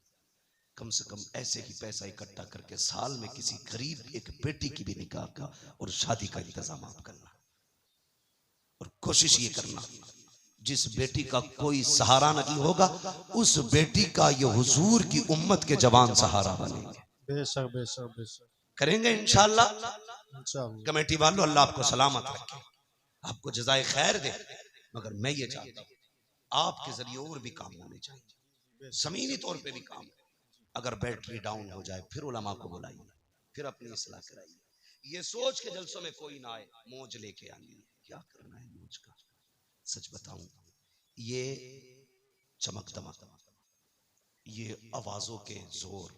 कम से कम ऐसे ही पैसा इकट्ठा करके साल में किसी गरीब एक बेटी की भी निकाह का और शादी का इंतजाम आप करना। और कोशिश ये करना जिस बेटी का कोई सहारा नहीं होगा उस बेटी का ये हुजूर की उम्मत के जवान सहारा बनेंगे। बेशक बेशक बेशक करेंगे इंशाअल्लाह। इंशाअल्लाह। कमेटी वालों अल्लाह आपको सलामत रखे, आपको जज़ाए खैर दे। मगर मैं ये चाहता हूँ आपके जरिए और भी काम होने चाहिए, जमीनी तौर पे भी काम। अगर बैटरी डाउन हो जाए फिर उलमा को बुलाइए, फिर अपनी इस्लाह कराइए। ये सोच के जलसों में कोई ना आए मौज लेके आनी है, क्या करना है मौज का। सच बताऊं, ये चमक दमक, ये आवाजों के जोर,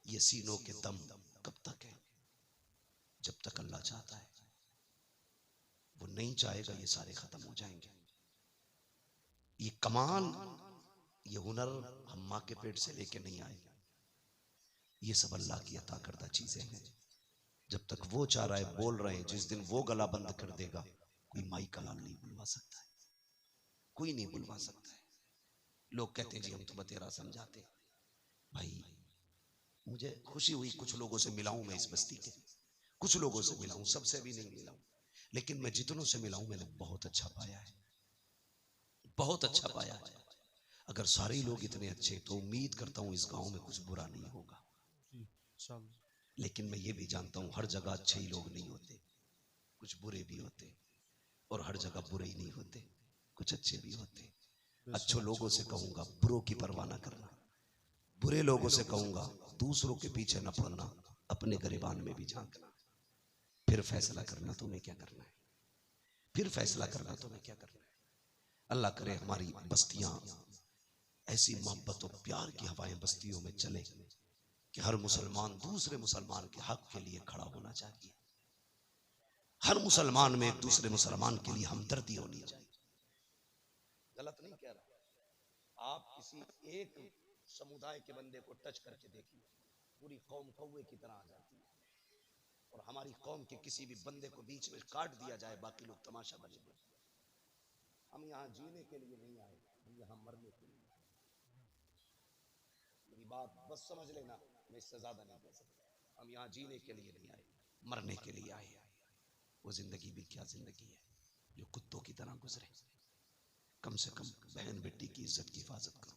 ये सीनों के दम कब तक है? जब तक अल्लाह चाहता है। वो नहीं चाहेगा ये सारे खत्म हो जाएंगे। ये कमाल, ये हुनर हम माँ के पेट से लेके नहीं आए, ये सब अल्लाह की अता करदा चीजें हैं। जब तक वो चाह रहा है बोल रहे हैं, जिस दिन वो गला बंद कर देगा कोई माई का लाल नहीं बुलवा सकता है, कोई नहीं बुलवा सकता है। लोग कहते हैं जी हम तो बतेरा समझाते। भाई मुझे खुशी हुई, कुछ लोगों से मिला हूं मैं इस बस्ती के, कुछ लोगों से मिला हूं, सबसे भी नहीं मिला हूं, लेकिन मैं जितनों से मिला हूं मैंने बहुत अच्छा पाया है, बहुत अच्छा पाया है। अगर सारे लोग इतने अच्छे तो उम्मीद करता हूं इस गांव में कुछ बुरा नहीं होगा। लेकिन मैं ये भी जानता हूं हर जगह अच्छे ही लोग नहीं होते, कुछ बुरे भी होते, और हर जगह बुरे ही नहीं होते, कुछ अच्छे भी होते। अच्छे लोगों से कहूंगा बुरों की परवाह ना करना, बुरे लोगों से कहूंगा दूसरों के पीछे न पड़ना, अपने गिरबान में भी झांकना, फिर फैसला करना तुम्हें क्या करना है, फिर फैसला करना तुम्हें क्या करना है। अल्लाह करे हमारी बस्तियां ऐसी मोहब्बत और प्यार की हवाएं बस्तियों में चले कि हर मुसलमान दूसरे मुसलमान के हक के लिए खड़ा होना चाहिए, हर मुसलमान में एक दूसरे मुसलमान के लिए हमदर्दी होनी चाहिए। गलत नहीं कह रहा। आप किसी एक समुदाय के बंदे को टच करके देखिए, पूरी कौम कौवे की तरह आ जाती है। और हमारी कौम के किसी भी बंदे को बीच में काट दिया जाए, बाकी लोग तमाशा बनेंगे। हम यहाँ जीने के लिए नहीं आए, हम यहाँ मरने के लिए। मेरी बात बस समझ लेना, मैं इससे ज्यादा नहीं कह सकता। हम यहाँ जीने के लिए नहीं आए, मरने के लिए आए। वो जिंदगी भी क्या जिंदगी है जो कुत्तों की तरह गुजरे। कम से कम बहन बेटी की इज्जत की हिफाजत करो,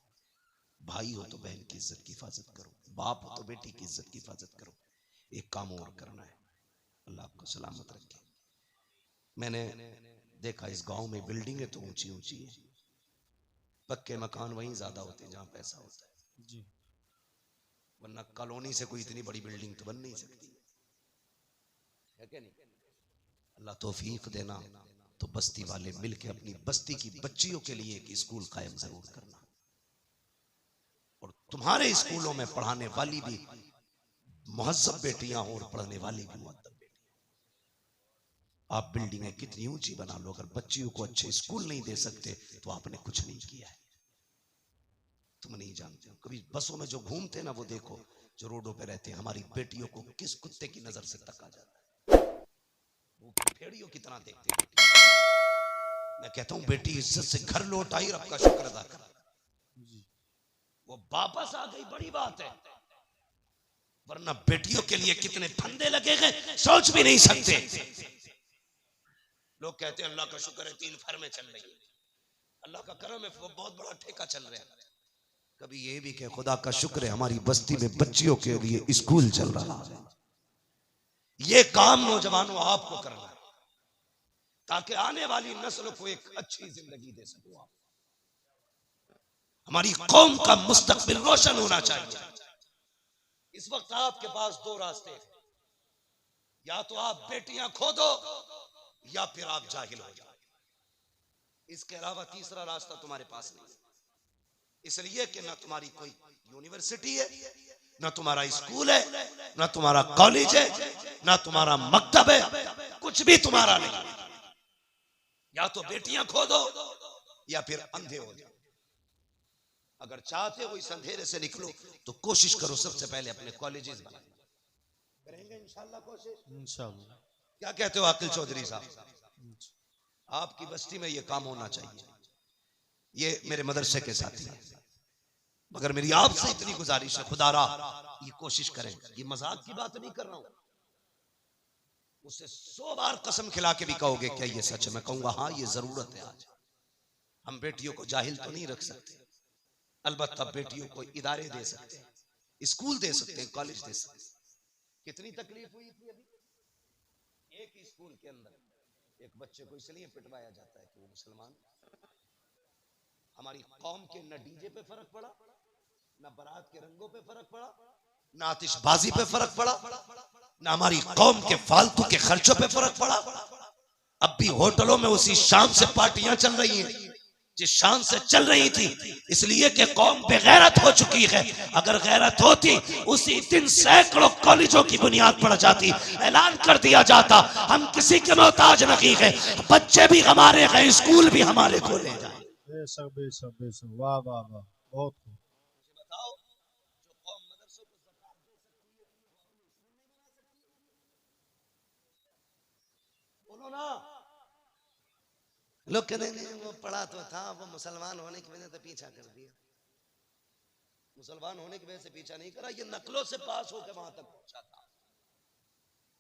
भाई हो तो बहन की इज्जत की हिफाजत करो, बाप हो तो बेटी की इज्जत की हिफाजत करो। एक काम और करना है, अल्लाह आपको सलामत रखे। मैंने देखा इस गांव में बिल्डिंगें तो ऊंची ऊंची है, पक्के मकान वहीं ज्यादा होते हैं जहां पैसा होता है जी। वरना कॉलोनी से कोई इतनी बड़ी बिल्डिंग तो बन नहीं सकती है क्या नहीं? अल्लाह तौफीक देना तो बस्ती वाले मिलके अपनी बस्ती की बच्चियों के लिए एक स्कूल कायम जरूर करना, और तुम्हारे स्कूलों में पढ़ाने वाली भी मुहज्जब बेटियां हो और पढ़ने वाली भी मुअद्दब बेटियां। आप बिल्डिंगें कितनी ऊंची बना लो, अगर बच्चियों को अच्छे स्कूल नहीं दे सकते तो आपने कुछ नहीं किया है। तुम नहीं जानते हो, कभी बसों में जो घूमते ना वो देखो, जो रोडों पे रहते हैं, हमारी बेटियों को किस कुत्ते की नजर से तका जाता है, वो भेड़ियों की तरह देखते हैं। मैं कहता हूं बेटी इज्जत से घर लौट आई, रब का शुक्र अदा कर, वो वापस आ गई, बड़ी बात है। वरना बेटियों के लिए कितने फंदे लगे गए सोच भी नहीं सकते। लोग कहते हैं अल्लाह का शुक्र है 3 फर्में चल रही है, अल्लाह का करम है, वो बहुत बड़ा ठेका चल रहा है। कभी ये भी कहे खुदा का शुक्र है हमारी बस्ती में बच्चियों के लिए स्कूल चल रहा है। ये काम नौजवानों आपको करना है ताकि आने वाली नस्ल को एक अच्छी जिंदगी दे सको आप। हमारी कौम का मुस्तकबिल रोशन होना चाहिए। इस वक्त आपके पास 2 रास्ते हैं, या तो आप बेटियां खो दो या फिर आप जाहिल हो जाओ। इसके अलावा तीसरा रास्ता तुम्हारे पास नहीं। इसलिए कि ना तुम्हारी कोई यूनिवर्सिटी है, ना तुम्हारा स्कूल है, ना तुम्हारा कॉलेज है, ना तुम्हारा मकतब है, कुछ भी तुम्हारा नहीं। या तो बेटियां खो दो या फिर अंधे हो जाओ। अगर चाहते हो इस अंधेरे से निकलो तो कोशिश करो सबसे पहले अपने कॉलेजेस बनाने। करेंगे इंशाल्लाह कोशिश, इंशाल्लाह। क्या कहते हो आकिल चौधरी साहब? आपकी बस्ती में ये काम होना चाहिए। ये मेरे मदरसे के साथी हैं, मगर मेरी आपसे इतनी गुजारिश है, खुदारा ये कोशिश करें। ये मजाक की बात नहीं कर रहा हूं, मुझसे 100 बार कसम खिला के भी कहोगे क्या ये सच है, मैं कहूंगा हाँ ये जरूरत है। आज हम बेटियों को जाहिल तो नहीं रख सकते, अलबत्ता बेटियों को इदारे दे सकते हैं, स्कूल दे सकते हैं, कॉलेज दे सकते हैं। कितनी तकलीफ हुई थी अभी एक स्कूल के अंदर, एक बच्चे को इसलिए पिटवाया जाता है कि वो मुसलमान। हमारी कौम के न डीजे पे फर्क पड़ा, न बारात के रंगों पे फर्क पड़ा, न आतिशबाजी पे फर्क पड़ा, न हमारी कौम के फालतू के खर्चों पे फर्क पड़ा। अब भी होटलों में उसी शान से पार्टियां चल रही हैं जिस शान से चल रही थी, इसलिए कि कौम बेगैरत हो चुकी है। अगर गैरत होती उसी दिन सैकड़ों कॉलेजों की बुनियाद पड़ जाती, ऐलान कर दिया जाता हम किसी के मोहताज नहीं है, बच्चे भी हमारे हैं, स्कूल भी हमारे खोले जाए। बेशक वाह वाह वाह, बहुत खूब। बताओ जो कौम मदरसों को ज़कात दे सकती है, बोलो ना। लोग कहते हैं वो पढ़ा तो था, वो मुसलमान होने की वजह से पीछा कर दिया। मुसलमान होने की वजह से पीछा नहीं करा, ये नकलों से पास होकर वहां तक पहुंचा था।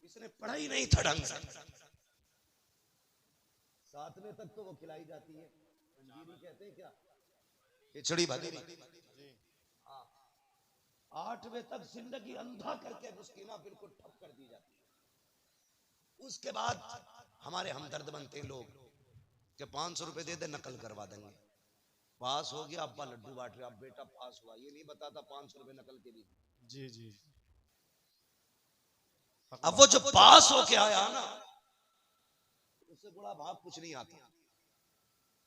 इसने पढ़ाई नहीं था ढंग से। 7वें तक तो वो खिलाई जाती है, अंजीरी कहते हैं क्या, खिचड़ी भाजी। हाँ, 8वें तक जिंदगी अंधा करके मुस्किना बिल्कुल ठप कर दी जाती है। उसके बाद हमारे हमदर्द बनते लोग कि 500 रुपए दे दे नकल करवा देंगे। पास हो गया, अब्बा लड्डू बांट रहे, अब बेटा पास हुआ, ये नहीं बताता 500 रुपए नकल के भी। जी जी। अब वो जो पास होके आया ना, उससे बड़ा भाग कुछ नहीं आता,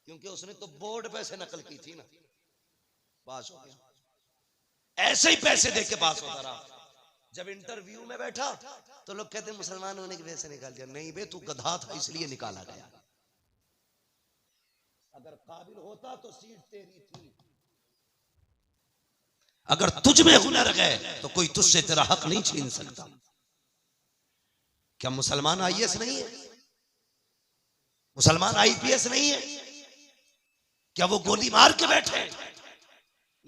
क्योंकि उसने तो बोर्ड पे से नकल की थी ना, पास हो गया। ऐसे ही पैसे दे के पास होता रहा, जब इंटरव्यू में बैठा तो लोग कहते मुसलमान होने की वजह से निकाल दिया। नहीं बे, तू गधा था इसलिए निकाला गया। अगर काबिल होता तो सीट तेरी थी। अगर तुझ में हुनर है तो कोई तुझसे तेरा हक नहीं छीन सकता। क्या मुसलमान आईएएस नहीं है? मुसलमान आईपीएस नहीं है? क्या वो गोली मार के बैठे?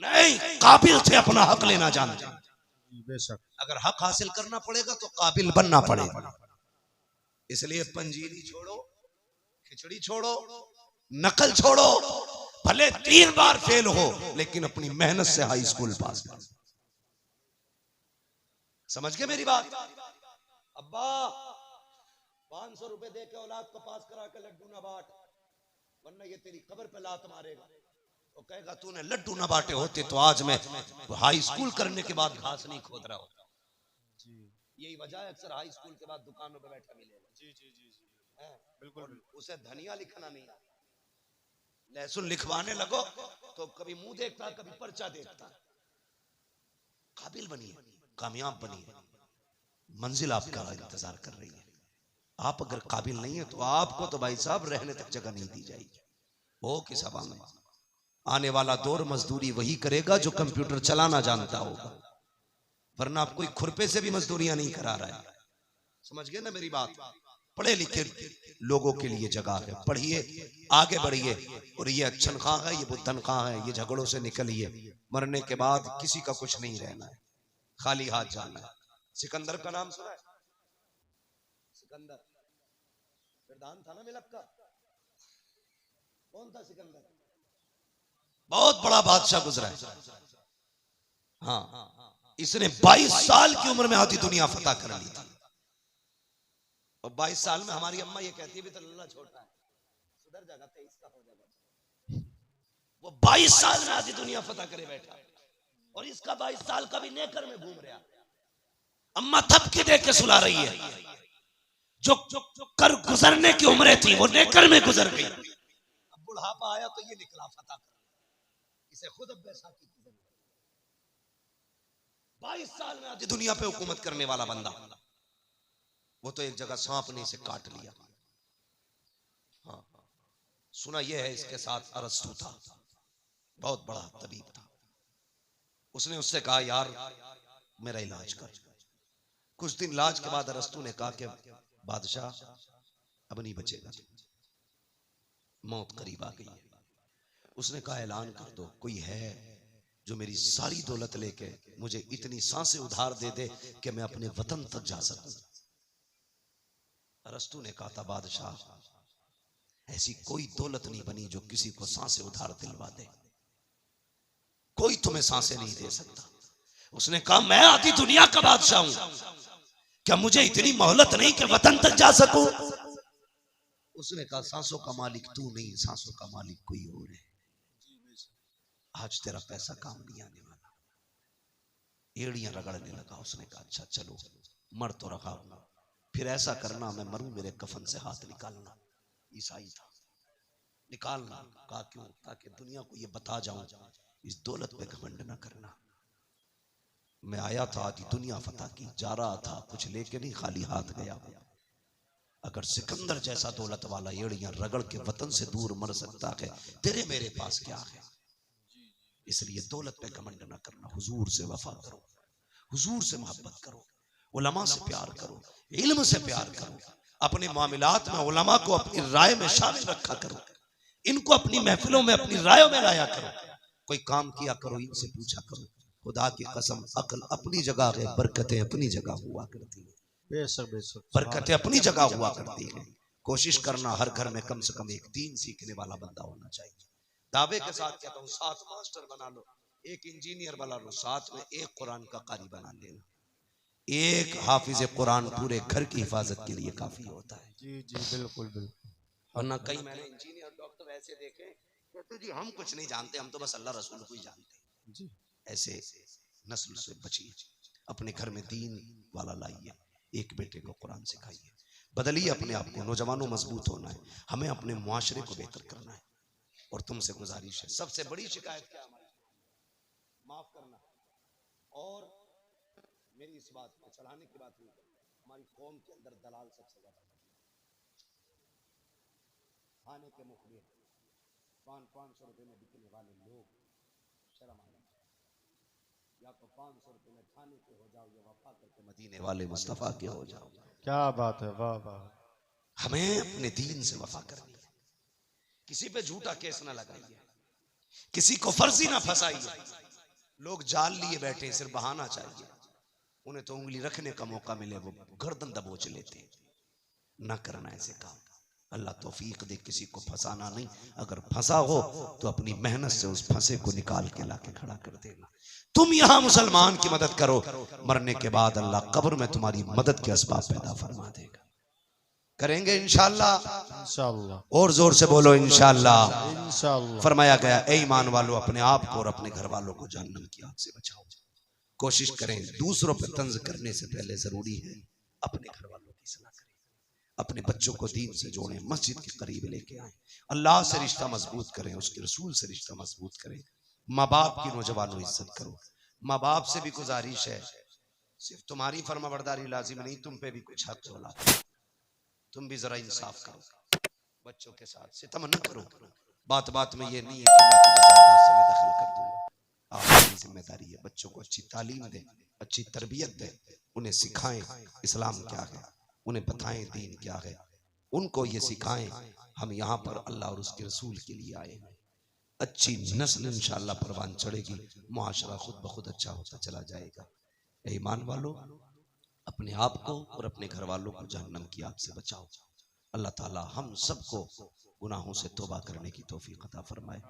नहीं, काबिल थे अपना हक लेना जानते। बेशक। अगर हक हासिल करना पड़ेगा तो काबिल बनना पड़ेगा। इसलिए पंजीरी छोड़ो, खिचड़ी छोड़ो, नकल छोड़ो, भले 3 बार फेल हो लेकिन अपनी मेहनत से हाई स्कूल पास कर। समझ गए मेरी बात? अब्बा 500 रुपए दे के औलाद को पास करा के लड्डू ना बांट, वरना ये तेरी कब्र पे लात मारेगा। वो कहेगा तूने लड्डू ना बांटे होते तो आज मैं हाई स्कूल करने के बाद घास नहीं खोद रहा होता। यही वजह है अक्सर हाई स्कूल के बाद दुकानों पे बैठा मिलेगा। जी जी जी जी बिल्कुल। उसे धनिया लिखना नहीं आता, लहसुन लिखवाने लगो तो कभी मुंह देखता, कभी पर्चा देखता। काबिल बनिए, कामयाब बनिए, मंजिल आपका इंतजार कर रही है। आप अगर काबिल नहीं है तो आपको तो भाई साहब रहने तक जगह नहीं दी जाएगी। वो किस हवा में? आने वाला दौर मजदूरी वही करेगा जो कंप्यूटर चलाना जानता होगा, वरना आप कोई खुरपे से भी मजदूरियां नहीं करा रहा है। समझ गए ना मेरी बात? पढ़े लिखे लोगों के लिए जगह है, पढ़िए, आगे बढ़िए। और ये तनख्वाह है, ये वो तनख्वाह है, ये झगड़ों से निकलिए। मरने के बाद किसी का कुछ नहीं रहना है, खाली हाथ जाना है। सिकंदर का नाम सुना है? सिकंदर प्रधान था ना मिलक का। कौन था सिकंदर? बहुत बड़ा बादशाह गुजरा है। हाँ, इसने 22 साल की उम्र में आधी दुनिया फतह कर ली थी। और 22 साल में हमारी अम्मा ये कहती है भी तो लल्ला छोटा है, सुधर जाएगा, 23 का हो जाएगा। वो 22 साल में आधी दुनिया फतह करे बैठा, और इसका 22 साल का भी नेकर में घूम रहा। अम्मा थपकी दे के सुला रही है। जो कर गुजरने की उम्रें थी वो नेकर में गुजर गई। अब बुढ़ापा आया तो ये निकला फतह कर, इसे खुद अब बैसाखी की जरूरत। 22 साल में आधी दुनिया पे हुकूमत करने वाला बंदा, वो तो एक जगह सांप ने इसे काट लिया। हाँ, सुना यह है इसके साथ अरस्तु था, बहुत बड़ा तबीब था। उसने उससे कहा यार मेरा इलाज कर। कुछ दिन इलाज के बाद अरस्तु ने कहा कि बादशाह अब नहीं बचेगा, मौत करीब आ गई है। उसने कहा ऐलान कर दो, कोई है जो मेरी सारी दौलत लेके मुझे इतनी सांसें उधार दे दे कि मैं अपने वतन तक जा सकूं। अरस्तु ने कहा था बादशाह ऐसी कोई दौलत नहीं बनी जो किसी को सांसें उधार दिलवा दे, कोई तुम्हें सांसें नहीं दे सकता। उसने कहा मैं आधी दुनिया का बादशाह हूं, क्या मुझे इतनी मोहलत नहीं कि वतन तक जा सकूं? उसने कहा सांसों का मालिक तू नहीं, सांसों का मालिक कोई और है। आज तेरा पैसा काम नहीं आने वाला। एड़ियां रगड़ने लगा। उसने कहा अच्छा चलो, मर तो रखा हूं, फिर ऐसा करना मैं मरूं मेरे कफन से हाथ निकालना। ईसाई था, निकालना। कहा क्यों? ताकि दुनिया को ये बता जाऊं इस दौलत पे घमंड ना करना। मैं आया था आधी दुनिया फतह की, जा रहा था कुछ लेके नहीं, खाली हाथ गया। अगर सिकंदर जैसा दौलत वाला एड़ियां रगड़ के वतन से दूर मर सकता है, तेरे मेरे पास क्या है? इसलिए दौलत पे घमंड ना करना, हुजूर से वफा करो, हुजूर से मोहब्बत करो, उलमा से प्यार करो, इल्म से प्यार करो, अपने मामलात में उलमा को अपनी राय में शामिल रखा करो, इनको अपनी महफिलों में अपनी रायों में लाया करो। कोई काम किया करो, इनसे पूछा करो। खुदा की कसम अकल अपनी जगह है, बरकतें अपनी जगह हुआ करती है। बेशक बेशक, बरकतें अपनी जगह हुआ करती है। कोशिश करना हर घर में कम से कम एक दीन सीखने वाला बंदा होना चाहिए। दावे के साथ कहता हूँ 7 मास्टर बना लो, 1 इंजीनियर बना लो, साथ में 1 कुरान का कारी बना लेना। 1 हाफिज कुरान पूरे घर की हिफाजत के लिए काफी होता है। जी जी बिल्कुल बिल्कुल। वरना कई मैंने इंजीनियर डॉक्टर ऐसे देखे, कहते जी हम कुछ नहीं जानते, हम तो बस अल्लाह रसूल को ही जानते जी। ऐसे नस्ल से बचिए, अपने घर में दीन वाला लाइए, 1 बेटे को कुरान सिखाइए, बदलिए अपने आप को। नौजवानों मजबूत होना है, हमें अपने मुआशरे को बेहतर करना है। और तुमसे गुजारिश है, सबसे बड़ी शिकायत क्या हमारी? माफ करना और मेरी इस बात को चढ़ाने की बात नहीं करता, हमारी कौम के अंदर दलाल सबसे ज्यादा खाने के मुख में 500 रुपए में बिकने वाले लोग शर्म आना चाहिए। या तो 500 रुपए में खाने के हो जाओ या वफा करके मदीने वाले मुस्तफा के हो जाओ। क्या बात है, वाह वाह। हमें अपने दीन से वफा करनी है, किसी पे झूठा केस ना लगाइए, किसी को फर्जी ना फंसाइए। लोग जाल लिए बैठे सिर्फ बहाना चाहिए, उन्हें तो उंगली रखने का मौका मिले वो गर्दन दबोच लेते। ना करना ऐसे काम। अल्लाह तौफीक दे, किसी को फंसाना नहीं, अगर फंसा हो तो अपनी मेहनत से उस फंसे को निकाल के लाके खड़ा कर देना। तुम यहां मुसलमान की मदद करो, मरने के बाद अल्लाह कब्र में तुम्हारी मदद के असबाब पैदा फरमा देगा। करेंगे इंशाअल्लाह, इंशाअल्लाह, और जोर से बोलो इंशाअल्लाह। इंशाअल्लाह। फरमाया गया, ए ईमान वालों, अपने आप को और अपने घर वालों को जहन्नम की आग से बचाओ। कोशिश करें, दूसरों पर तंज करने से पहले जरूरी है अपने घर वालों की सलाह करें, अपने बच्चों को दीन से जोड़ें, मस्जिद के करीब लेके आए, अल्लाह से रिश्ता मजबूत करें, उसके रसूल से रिश्ता मजबूत करें। माँ बाप की नौजवानों इज्जत करो। माँ बाप से भी गुजारिश है, सिर्फ तुम्हारी फर्माबरदारी लाजिम नहीं, तुम पे भी कुछ हक होला, तुम भी जरा इंसाफ करो, बच्चों के साथ सितम न करो। बात बात में ये नहीं है कि मैं तुझे जायदाद से मैं दखल कर दूंगा। आपकी जिम्मेदारी है बच्चों को अच्छी तालीम दे, अच्छी तरबियत दे, उन्हें सिखाएं इस्लाम क्या है, उन्हें बताएं दीन क्या है, उनको ये सिखाएं हम यहाँ पर अल्लाह और उसके रसूल के लिए आए हैं। अच्छी नस्ल इंशाअल्लाह परवान चढ़ेगी, मुआशरा खुद ब खुद अच्छा होता चला जाएगा। ईमान वालों, अपने आप को और अपने घर वालों को जहन्नम की आग से बचाओ। अल्लाह ताला हम सबको गुनाहों से तौबा करने की तौफीक अता फरमाए,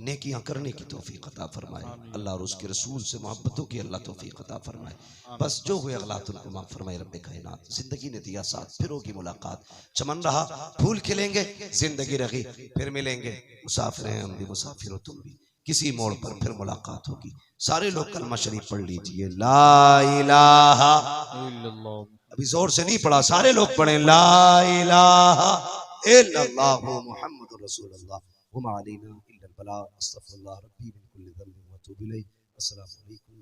नेकियां करने की तौफीक अता फरमाए, अल्लाह और उसके रसूल से मोहब्बतों की अल्लाह तौफीक अता फरमाए। बस जो हुए अगलात उनको माफ फरमाए रब्बे कायनात। जिंदगी ने दिया साथ, फिर होगी मुलाकात, चमन रहा फूल खिलेंगे, जिंदगी रही फिर मिलेंगे, मुसाफिर हैं हम भी, मुसाफिर हो तुम भी, किसी मोड़ पर फिर मुलाकात होगी। सारे लोग कलमा शरीफ पढ़ लीजिए, ला इलाहा इल्लल्लाह। अभी जोर से नहीं पढ़ा, सारे लोग पढ़े, ला इलाहा इल्लल्लाहु मुहम्मदुर रसूलुल्लाह वमा अलैना इल्लल बलाग। अस्तगफिरुल्लाह रब्बी मिन कुल्लि ज़ंबिन व अतूबु इलैह। अस्सलामु अलैकुम।